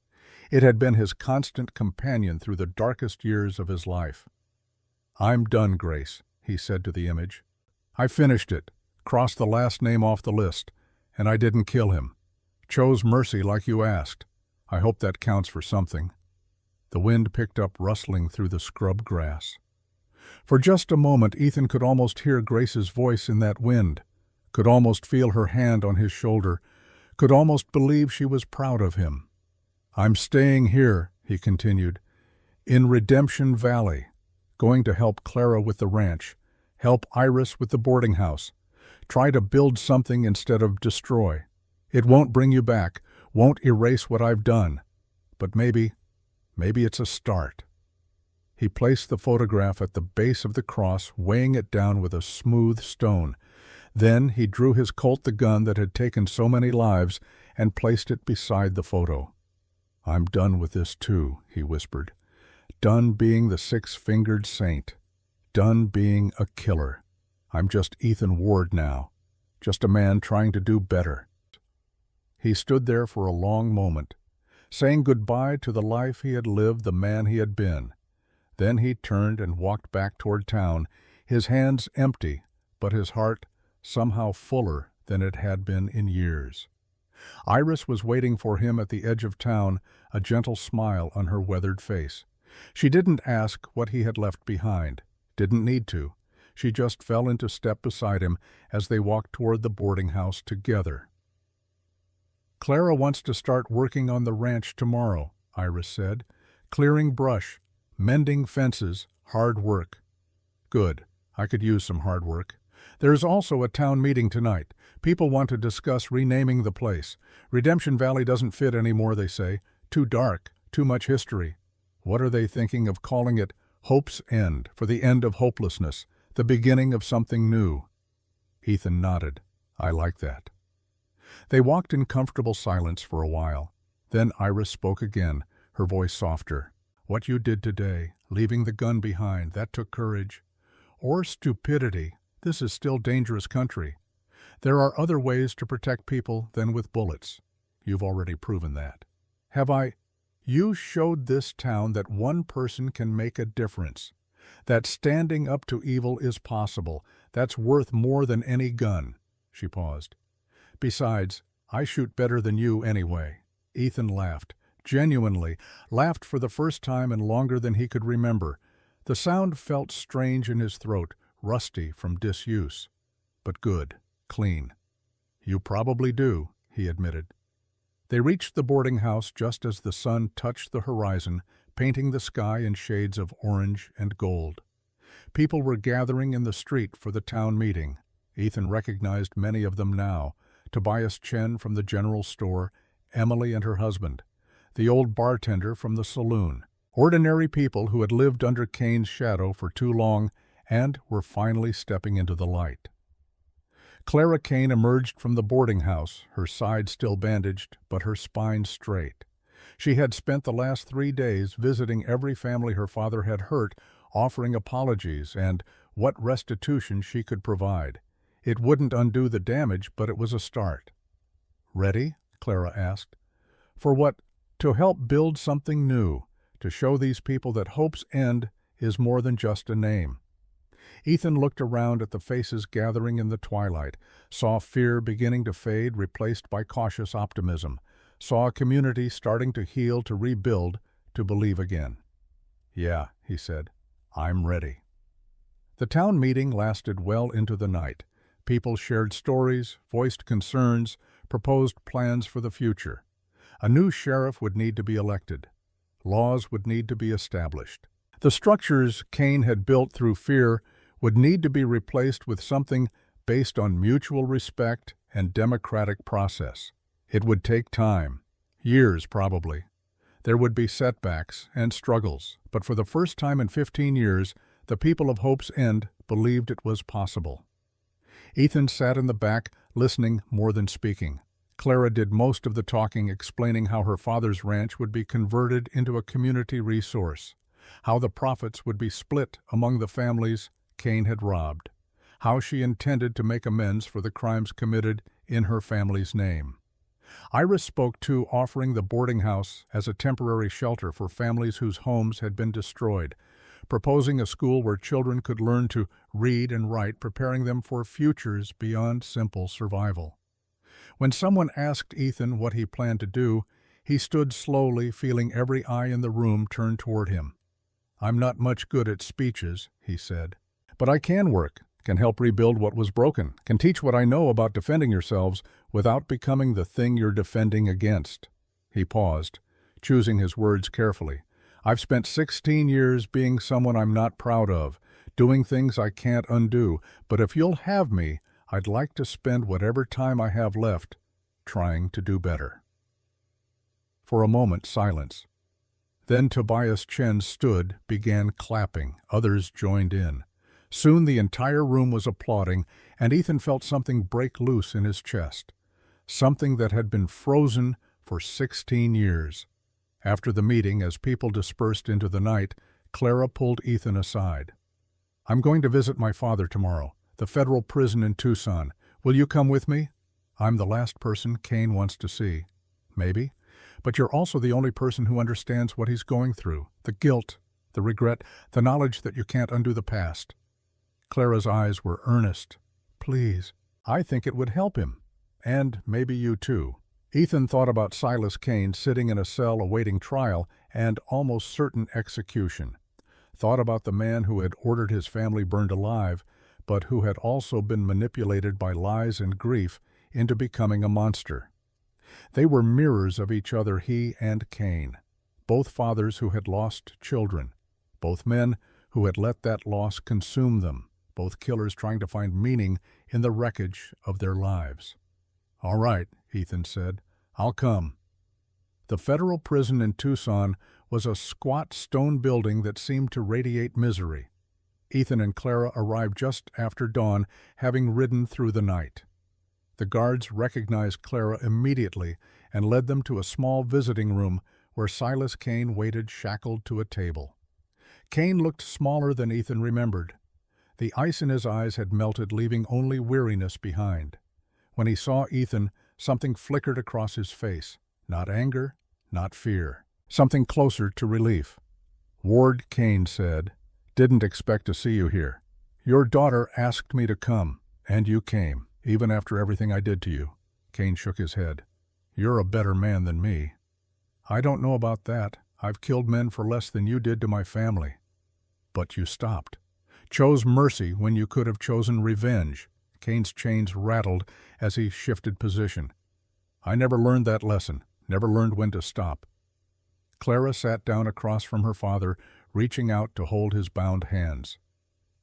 It had been his constant companion through the darkest years of his life. "I'm done, Grace," he said to the image. "I finished it, crossed the last name off the list, and I didn't kill him. Chose mercy like you asked. I hope that counts for something." The wind picked up, rustling through the scrub grass. For just a moment Ethan could almost hear Grace's voice in that wind, could almost feel her hand on his shoulder, could almost believe she was proud of him. "I'm staying here," he continued, "in Redemption Valley, going to help Clara with the ranch, help Iris with the boarding house, try to build something instead of destroy. It won't bring you back, won't erase what I've done, but maybe it's a start." He placed the photograph at the base of the cross, weighing it down with a smooth stone. Then he drew his Colt, the gun that had taken so many lives, and placed it beside the photo. "I'm done with this too," he whispered. "Done being the 6-fingered saint. Done being a killer. I'm just Ethan Ward now. Just a man trying to do better." He stood there for a long moment, saying goodbye to the life he had lived, the man he had been. Then he turned and walked back toward town, his hands empty, but his heart somehow fuller than it had been in years. Iris was waiting for him at the edge of town, a gentle smile on her weathered face. She didn't ask what he had left behind, didn't need to. She just fell into step beside him as they walked toward the boarding house together. "Clara wants to start working on the ranch tomorrow," Iris said. "Clearing brush, mending fences, hard work." "Good. I could use some hard work." "There's also a town meeting tonight. People want to discuss renaming the place. Redemption Valley doesn't fit anymore, they say. Too dark, too much history. What are they thinking of calling it? Hope's End, for the end of hopelessness, the beginning of something new." Ethan nodded. "I like that." They walked in comfortable silence for a while. Then Iris spoke again, her voice softer. "What you did today, leaving the gun behind, that took courage. Or stupidity. This is still dangerous country. There are other ways to protect people than with bullets. You've already proven that." "Have I?" "You showed this town that one person can make a difference. That standing up to evil is possible. That's worth more than any gun." She paused. "Besides, I shoot better than you anyway." Ethan laughed. Genuinely, laughed for the first time in longer than he could remember. The sound felt strange in his throat, rusty from disuse. But good, clean. "You probably do," he admitted. They reached the boarding house just as the sun touched the horizon, painting the sky in shades of orange and gold. People were gathering in the street for the town meeting. Ethan recognized many of them now. Tobias Chen from the general store, Emily and her husband, the old bartender from the saloon. Ordinary people who had lived under Cain's shadow for too long and were finally stepping into the light. Clara Cain emerged from the boarding house, her side still bandaged, but her spine straight. She had spent the last 3 days visiting every family her father had hurt, offering apologies and what restitution she could provide. It wouldn't undo the damage, but it was a start. "Ready?" Clara asked. "For what? To help build something new, to show these people that Hope's End is more than just a name." Ethan looked around at the faces gathering in the twilight, saw fear beginning to fade, replaced by cautious optimism, saw a community starting to heal, to rebuild, to believe again. "Yeah," he said, I'm ready. The town meeting lasted well into the night. People shared stories, voiced concerns, proposed plans for the future. A new sheriff would need to be elected. Laws would need to be established. The structures Kane had built through fear would need to be replaced with something based on mutual respect and democratic process. It would take time, years probably. There would be setbacks and struggles, but for the first time in 15 years, the people of Hope's End believed it was possible. Ethan sat in the back, listening more than speaking. Clara did most of the talking, explaining how her father's ranch would be converted into a community resource, how the profits would be split among the families Kane had robbed, how she intended to make amends for the crimes committed in her family's name. Iris spoke too, offering the boarding house as a temporary shelter for families whose homes had been destroyed, proposing a school where children could learn to read and write, preparing them for futures beyond simple survival. When someone asked Ethan what he planned to do, he stood slowly, feeling every eye in the room turn toward him. "I'm not much good at speeches," he said, "but I can work, can help rebuild what was broken, can teach what I know about defending yourselves without becoming the thing you're defending against." He paused, choosing his words carefully. "I've spent 16 years being someone I'm not proud of, doing things I can't undo, but if you'll have me, I'd like to spend whatever time I have left trying to do better." For a moment, silence. Then Tobias Chen stood, began clapping. Others joined in. Soon the entire room was applauding, and Ethan felt something break loose in his chest. Something that had been frozen for 16 years. After the meeting, as people dispersed into the night, Clara pulled Ethan aside. "I'm going to visit my father tomorrow, the federal prison in Tucson. Will you come with me? I'm the last person Kane wants to see. Maybe. But you're also the only person who understands what he's going through. The guilt, the regret, the knowledge that you can't undo the past." Clara's eyes were earnest. "Please. I think it would help him. And maybe you too." Ethan thought about Silas Kane sitting in a cell awaiting trial and almost certain execution. Thought about the man who had ordered his family burned alive, but who had also been manipulated by lies and grief into becoming a monster. They were mirrors of each other, he and Kane. Both fathers who had lost children. Both men who had let that loss consume them. Both killers trying to find meaning in the wreckage of their lives. "All right," Ethan said. "I'll come." The federal prison in Tucson was a squat stone building that seemed to radiate misery. Ethan and Clara arrived just after dawn, having ridden through the night. The guards recognized Clara immediately and led them to a small visiting room where Silas Kane waited shackled to a table. Kane looked smaller than Ethan remembered. The ice in his eyes had melted, leaving only weariness behind. When he saw Ethan, something flickered across his face. Not anger, not fear. Something closer to relief. "Ward," Kane said, "didn't expect to see you here. Your daughter asked me to come, and you came, even after everything I did to you." Kane shook his head. "You're a better man than me." "I don't know about that. I've killed men for less than you did to my family." "But you stopped. Chose mercy when you could have chosen revenge." Kane's chains rattled as he shifted position. "I never learned that lesson, never learned when to stop." Clara sat down across from her father, reaching out to hold his bound hands.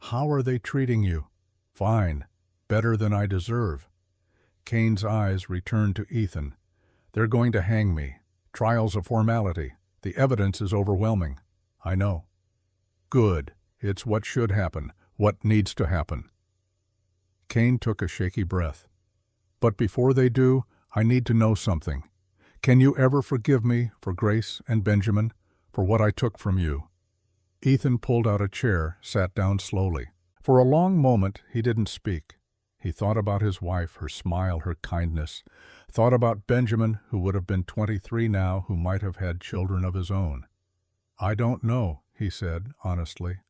"How are they treating you?" "Fine. Better than I deserve." Kane's eyes returned to Ethan. "They're going to hang me. Trial's a formality. The evidence is overwhelming." "I know." "Good. It's what should happen, what needs to happen." Kane took a shaky breath. "But before they do, I need to know something. Can you ever forgive me for Grace and Benjamin, for what I took from you?" Ethan pulled out a chair, sat down slowly. For a long moment he didn't speak. He thought about his wife, her smile, her kindness. Thought about Benjamin, who would have been 23 now, who might have had children of his own. "I don't know," he said, honestly.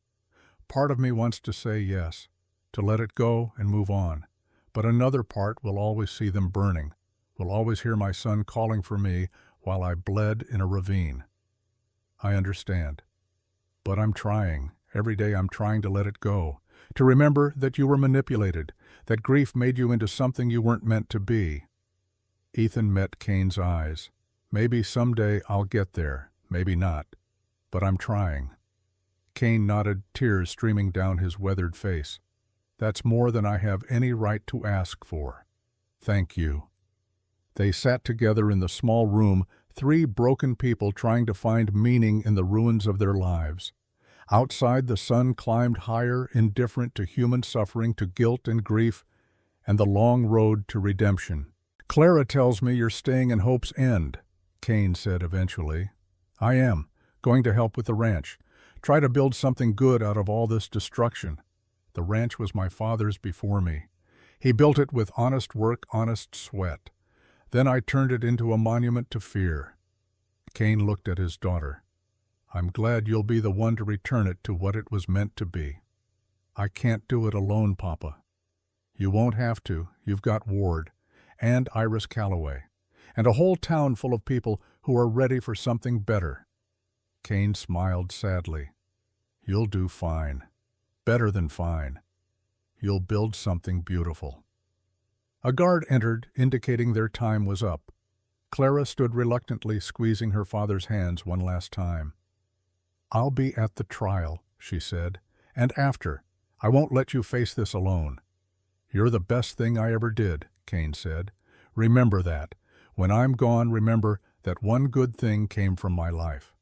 "Part of me wants to say yes, to let it go and move on. But another part will always see them burning, will always hear my son calling for me while I bled in a ravine. I understand. But I'm trying, Every day I'm trying to let it go, to remember that you were manipulated, that grief made you into something you weren't meant to be." Ethan met Kane's eyes. "Maybe someday I'll get there, maybe not, but I'm trying." Kane nodded, tears streaming down his weathered face. "That's more than I have any right to ask for. Thank you." They sat together in the small room, three broken people trying to find meaning in the ruins of their lives. Outside, the sun climbed higher, indifferent to human suffering, to guilt and grief, and the long road to redemption. "Clara tells me you're staying in Hope's End," Kane said eventually. "I am, going to help with the ranch. Try to build something good out of all this destruction. The ranch was my father's before me. He built it with honest work, honest sweat. Then I turned it into a monument to fear." Kane looked at his daughter. "I'm glad you'll be the one to return it to what it was meant to be." "I can't do it alone, Papa." "You won't have to. You've got Ward, and Iris Calloway, and a whole town full of people who are ready for something better." Kane smiled sadly. "You'll do fine. Better than fine. You'll build something beautiful." A guard entered, indicating their time was up. Clara stood reluctantly, squeezing her father's hands one last time. "I'll be at the trial," she said, "and after. I won't let you face this alone." "You're the best thing I ever did," Kane said. "Remember that. When I'm gone, remember that one good thing came from my life."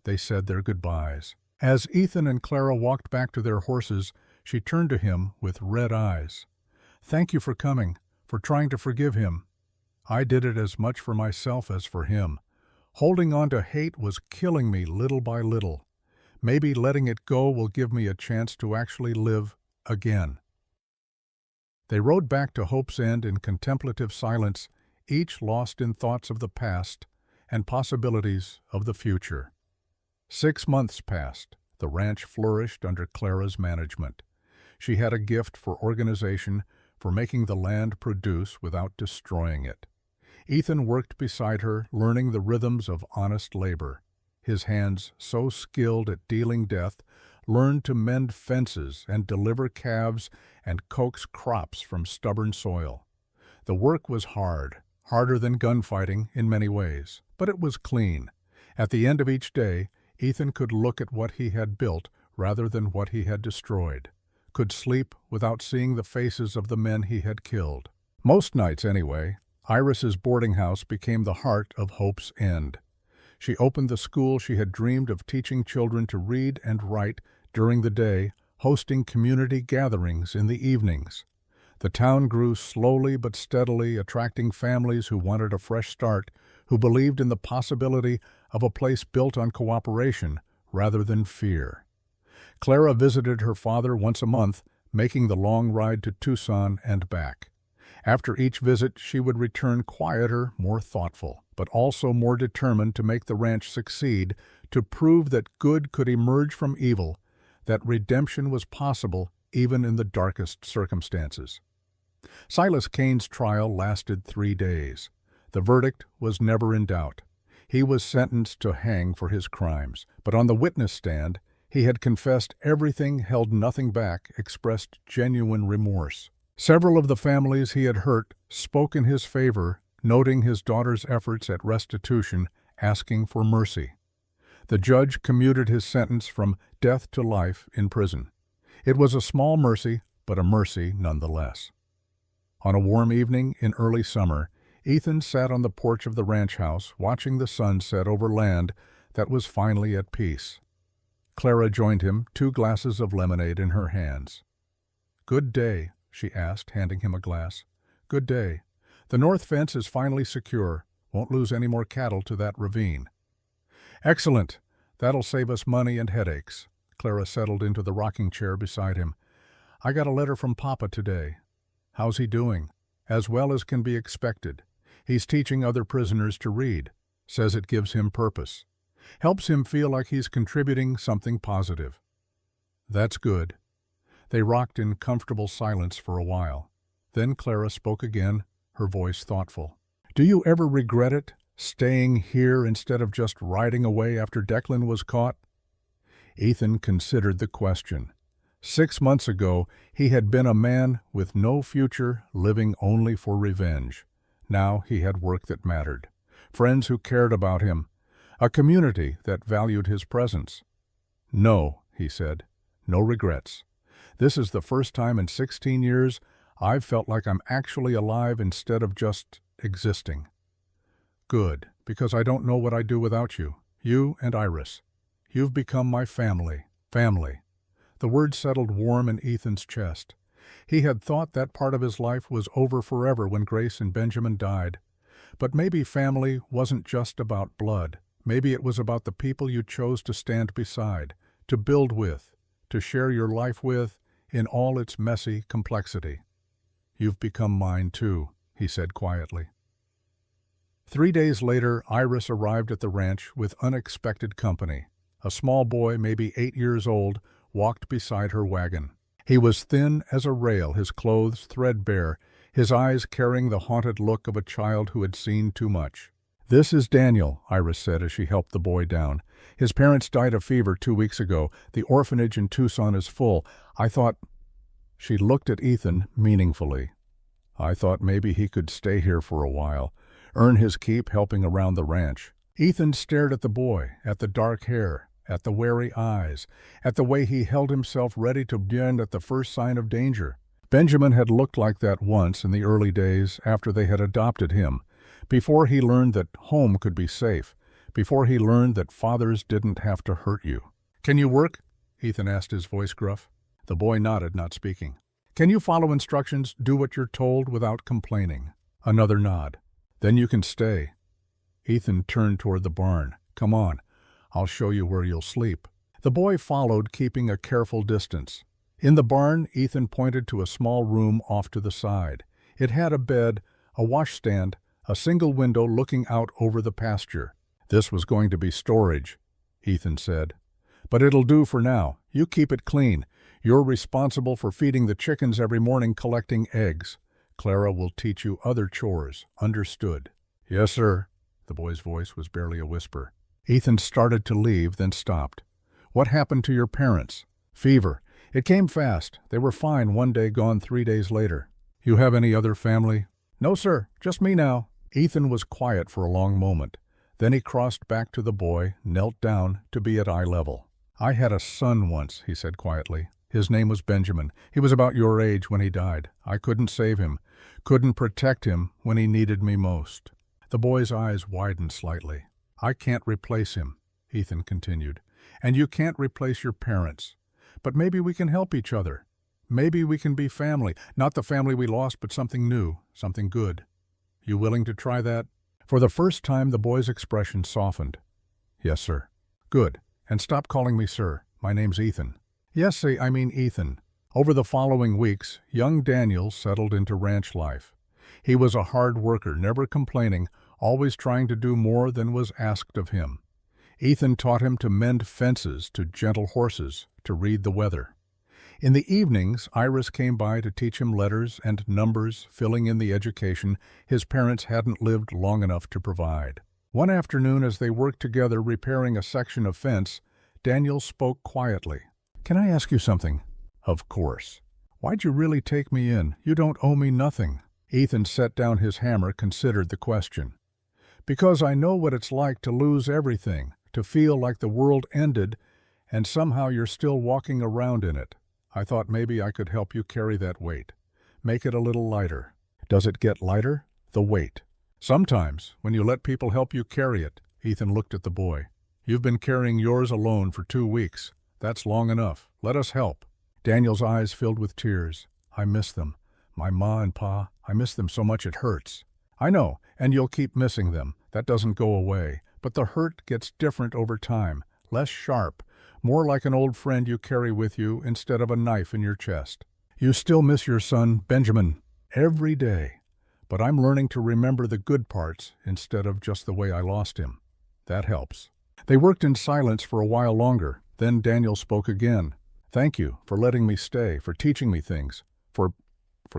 They said their goodbyes. As Ethan and Clara walked back to their horses, she turned to him with red eyes. "Thank you for coming, for trying to forgive him. I did it as much for myself as for him. Holding on to hate was killing me little by little. Maybe letting it go will give me a chance to actually live again." They rode back to Hope's End in contemplative silence, each lost in thoughts of the past and possibilities of the future. 6 months passed. The ranch flourished under Clara's management. She had a gift for organization, for making the land produce without destroying it. Ethan worked beside her, learning the rhythms of honest labor. His hands, so skilled at dealing death, learned to mend fences and deliver calves and coax crops from stubborn soil. The work was hard, harder than gunfighting in many ways, but it was clean. At the end of each day, Ethan could look at what he had built rather than what he had destroyed, could sleep without seeing the faces of the men he had killed. Most nights, anyway, Iris's boarding house became the heart of Hope's End. She opened the school she had dreamed of, teaching children to read and write during the day, hosting community gatherings in the evenings. The town grew slowly but steadily, attracting families who wanted a fresh start, who believed in the possibility of a place built on cooperation rather than fear. Clara visited her father once a month, making the long ride to Tucson and back. After each visit, she would return quieter, more thoughtful, but also more determined to make the ranch succeed, to prove that good could emerge from evil, that redemption was possible even in the darkest circumstances. Silas Kane's trial lasted 3 days. The verdict was never in doubt. He was sentenced to hang for his crimes, but on the witness stand, he had confessed everything, held nothing back, expressed genuine remorse. Several of the families he had hurt spoke in his favor, noting his daughter's efforts at restitution, asking for mercy. The judge commuted his sentence from death to life in prison. It was a small mercy, but a mercy nonetheless. On a warm evening in early summer, Ethan sat on the porch of the ranch house, watching the sun set over land that was finally at peace. Clara joined him, 2 glasses of lemonade in her hands. "Good day," she asked, handing him a glass. "Good day. The north fence is finally secure. Won't lose any more cattle to that ravine." "Excellent. That'll save us money and headaches." Clara settled into the rocking chair beside him. "I got a letter from Papa today." "How's he doing?" "As well as can be expected. He's teaching other prisoners to read. Says it gives him purpose. Helps him feel like he's contributing something positive." "That's good." They rocked in comfortable silence for a while. Then Clara spoke again, her voice thoughtful. "Do you ever regret it, staying here instead of just riding away after Declan was caught?" Ethan considered the question. 6 months ago, he had been a man with no future, living only for revenge. Now he had work that mattered, friends who cared about him, a community that valued his presence. "No," he said, "no regrets. This is the first time in 16 years I've felt like I'm actually alive instead of just existing." "Good, because I don't know what I'd do without you. You and Iris. You've become my family. Family." The word settled warm in Ethan's chest. He had thought that part of his life was over forever when Grace and Benjamin died. But maybe family wasn't just about blood. Maybe it was about the people you chose to stand beside, to build with, to share your life with, in all its messy complexity. "You've become mine too," he said quietly. 3 days later, Iris arrived at the ranch with unexpected company. A small boy, maybe 8 years old, walked beside her wagon. He was thin as a rail, his clothes threadbare, his eyes carrying the haunted look of a child who had seen too much. "This is Daniel," Iris said as she helped the boy down. "His parents died of fever 2 weeks ago. The orphanage in Tucson is full. I thought—" She looked at Ethan meaningfully. "I thought maybe he could stay here for a while, earn his keep helping around the ranch." Ethan stared at the boy, at the dark hair, at the wary eyes, at the way he held himself ready to bend at the first sign of danger. Benjamin had looked like that once in the early days after they had adopted him, before he learned that home could be safe, before he learned that fathers didn't have to hurt you. "Can you work?" Ethan asked, his voice gruff. The boy nodded, not speaking. "Can you follow instructions, do what you're told without complaining?" Another nod. "Then you can stay." Ethan turned toward the barn. "Come on. I'll show you where you'll sleep." The boy followed, keeping a careful distance. In the barn, Ethan pointed to a small room off to the side. It had a bed, a washstand, a single window looking out over the pasture. "This was going to be storage," Ethan said. "But it'll do for now. You keep it clean. You're responsible for feeding the chickens every morning, collecting eggs. Clara will teach you other chores. Understood?" "Yes, sir." The boy's voice was barely a whisper. Ethan started to leave, then stopped. "What happened to your parents?" "Fever. It came fast. They were fine one day, gone 3 days later." "You have any other family?" "No, sir. Just me now." Ethan was quiet for a long moment. Then he crossed back to the boy, knelt down to be at eye level. "I had a son once," he said quietly. "His name was Benjamin. He was about your age when he died. I couldn't save him, couldn't protect him when he needed me most." The boy's eyes widened slightly. "I can't replace him," Ethan continued, "and you can't replace your parents. But maybe we can help each other. Maybe we can be family, not the family we lost, but something new, something good. You willing to try that?" For the first time, the boy's expression softened. "Yes, sir." "Good. And stop calling me sir. My name's Ethan." "Yes, sir, I mean Ethan." Over the following weeks, young Daniel settled into ranch life. He was a hard worker, never complaining, always trying to do more than was asked of him. Ethan taught him to mend fences, to gentle horses, to read the weather. In the evenings, Iris came by to teach him letters and numbers, filling in the education his parents hadn't lived long enough to provide. One afternoon, as they worked together repairing a section of fence, Daniel spoke quietly. "Can I ask you something?" "Of course." "Why'd you really take me in? You don't owe me nothing." Ethan set down his hammer, considered the question. "Because I know what it's like to lose everything, to feel like the world ended, and somehow you're still walking around in it. I thought maybe I could help you carry that weight, make it a little lighter." "Does it get lighter?" "The weight." "Sometimes, when you let people help you carry it." Ethan looked at the boy. "You've been carrying yours alone for 2 weeks. That's long enough. Let us help." Daniel's eyes filled with tears. "I miss them. My ma and pa, I miss them so much it hurts." "I know, and you'll keep missing them. That doesn't go away. But the hurt gets different over time, less sharp, more like an old friend you carry with you instead of a knife in your chest. You still miss your son, Benjamin, every day. But I'm learning to remember the good parts instead of just the way I lost him. That helps." They worked in silence for a while longer. Then Daniel spoke again. "Thank you for letting me stay, for teaching me things, for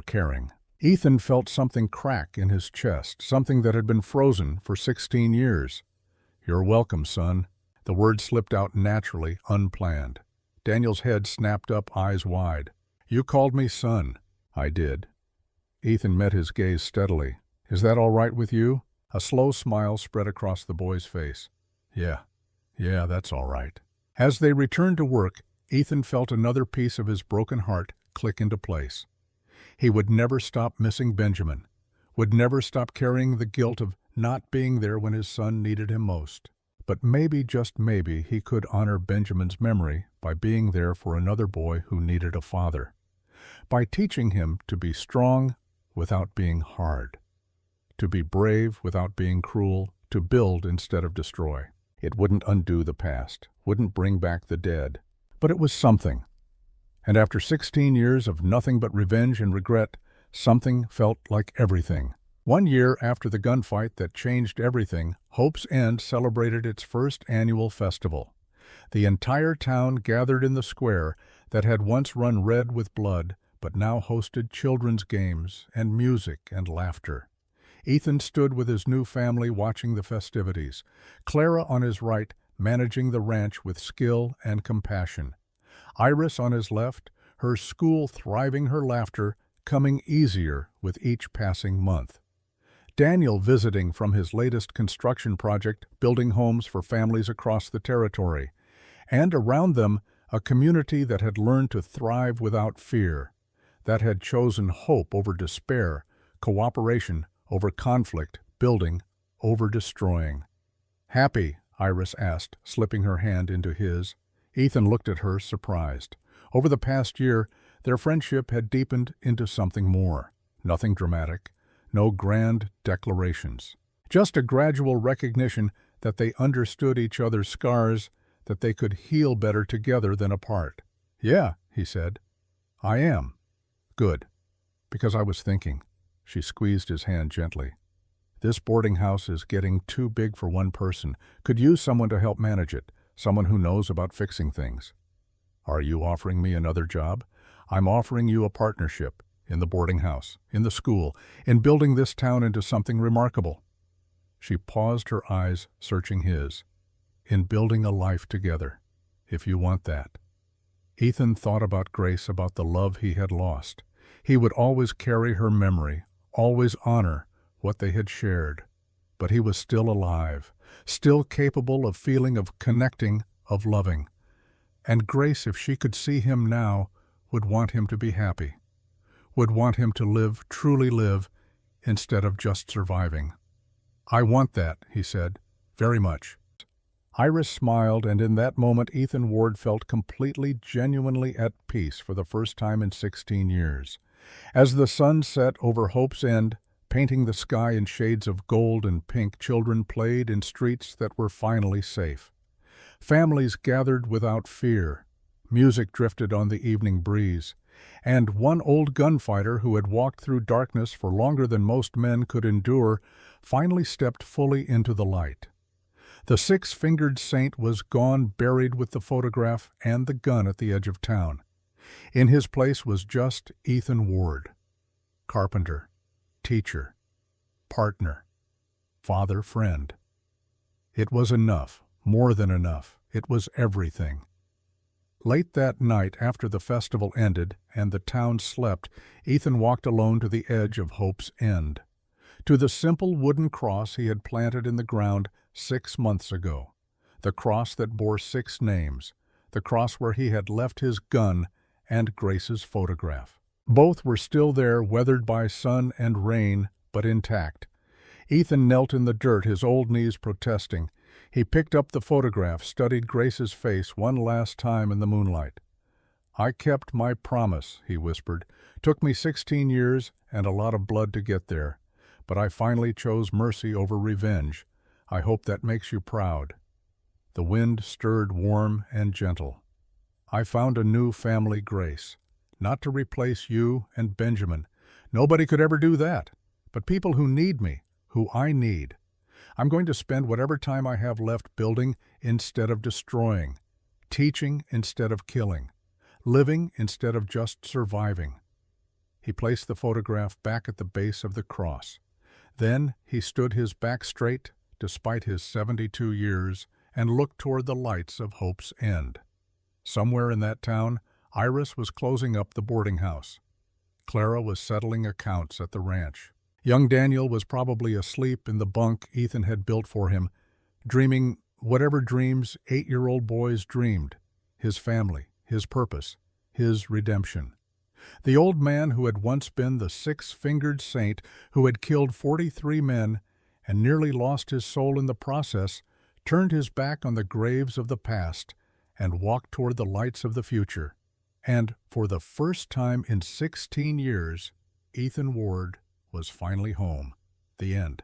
caring." Ethan felt something crack in his chest, something that had been frozen for 16 years. "You're welcome, son." The words slipped out naturally, unplanned. Daniel's head snapped up, eyes wide. "You called me son." "I did." Ethan met his gaze steadily. "Is that all right with you?" A slow smile spread across the boy's face. Yeah, that's all right." As they returned to work, Ethan felt another piece of his broken heart click into place. He would never stop missing Benjamin, would never stop carrying the guilt of not being there when his son needed him most. But maybe, just maybe, he could honor Benjamin's memory by being there for another boy who needed a father, by teaching him to be strong without being hard, to be brave without being cruel, to build instead of destroy. It wouldn't undo the past, wouldn't bring back the dead, but it was something. And after 16 years of nothing but revenge and regret, something felt like everything. 1 year after the gunfight that changed everything, Hope's End celebrated its first annual festival. The entire town gathered in the square that had once run red with blood, but now hosted children's games and music and laughter. Ethan stood with his new family watching the festivities, Clara on his right managing the ranch with skill and compassion. Iris on his left, her school thriving, her laughter coming easier with each passing month. Daniel visiting from his latest construction project, building homes for families across the territory, and around them a community that had learned to thrive without fear, that had chosen hope over despair, cooperation over conflict, building over destroying. "Happy?" Iris asked, slipping her hand into his. Ethan looked at her, surprised. Over the past year, their friendship had deepened into something more. Nothing dramatic, no grand declarations. Just a gradual recognition that they understood each other's scars, that they could heal better together than apart. "Yeah," he said. "I am." "Good. Because I was thinking." She squeezed his hand gently. "This boarding house is getting too big for one person. Could use someone to help manage it, someone who knows about fixing things." "Are you offering me another job?" "I'm offering you a partnership. In the boarding house, in the school, in building this town into something remarkable." She paused, her eyes searching his. "In building a life together, if you want that." Ethan thought about Grace, about the love he had lost. He would always carry her memory, always honor what they had shared. But he was still alive, still capable of feeling, of connecting, of loving. And Grace, if she could see him now, would want him to be happy, would want him to live, truly live, instead of just surviving. "I want that," he said, "very much." Iris smiled, and in that moment Ethan Ward felt completely, genuinely at peace for the first time in 16 years. As the sun set over Hope's End, painting the sky in shades of gold and pink, children played in streets that were finally safe. Families gathered without fear. Music drifted on the evening breeze. And one old gunfighter who had walked through darkness for longer than most men could endure finally stepped fully into the light. The six-fingered saint was gone, buried with the photograph and the gun at the edge of town. In his place was just Ethan Ward. Carpenter, teacher, partner, father, friend. It was enough, more than enough. It was everything. Late that night, after the festival ended and the town slept, Ethan walked alone to the edge of Hope's End, to the simple wooden cross he had planted in the ground 6 months ago, the cross that bore 6 names, the cross where he had left his gun and Grace's photograph. Both were still there, weathered by sun and rain, but intact. Ethan knelt in the dirt, his old knees protesting. He picked up the photograph, studied Grace's face one last time in the moonlight. "I kept my promise," he whispered. "Took me 16 years and a lot of blood to get there. But I finally chose mercy over revenge. I hope that makes you proud." The wind stirred warm and gentle. "I found a new family, Grace. Not to replace you and Benjamin. Nobody could ever do that. But people who need me, who I need. I'm going to spend whatever time I have left building instead of destroying, teaching instead of killing, living instead of just surviving." He placed the photograph back at the base of the cross. Then he stood, his back straight, despite his 72 years, and looked toward the lights of hope's end. Somewhere in that town, Iris was closing up the boarding house. Clara was settling accounts at the ranch. Young Daniel was probably asleep in the bunk Ethan had built for him, dreaming whatever dreams 8-year-old boys dreamed: his family, his purpose, his redemption. The old man who had once been the 6-fingered saint who had killed 43 men and nearly lost his soul in the process turned his back on the graves of the past and walked toward the lights of the future. And for the first time in 16 years, Ethan Ward was finally home. The end.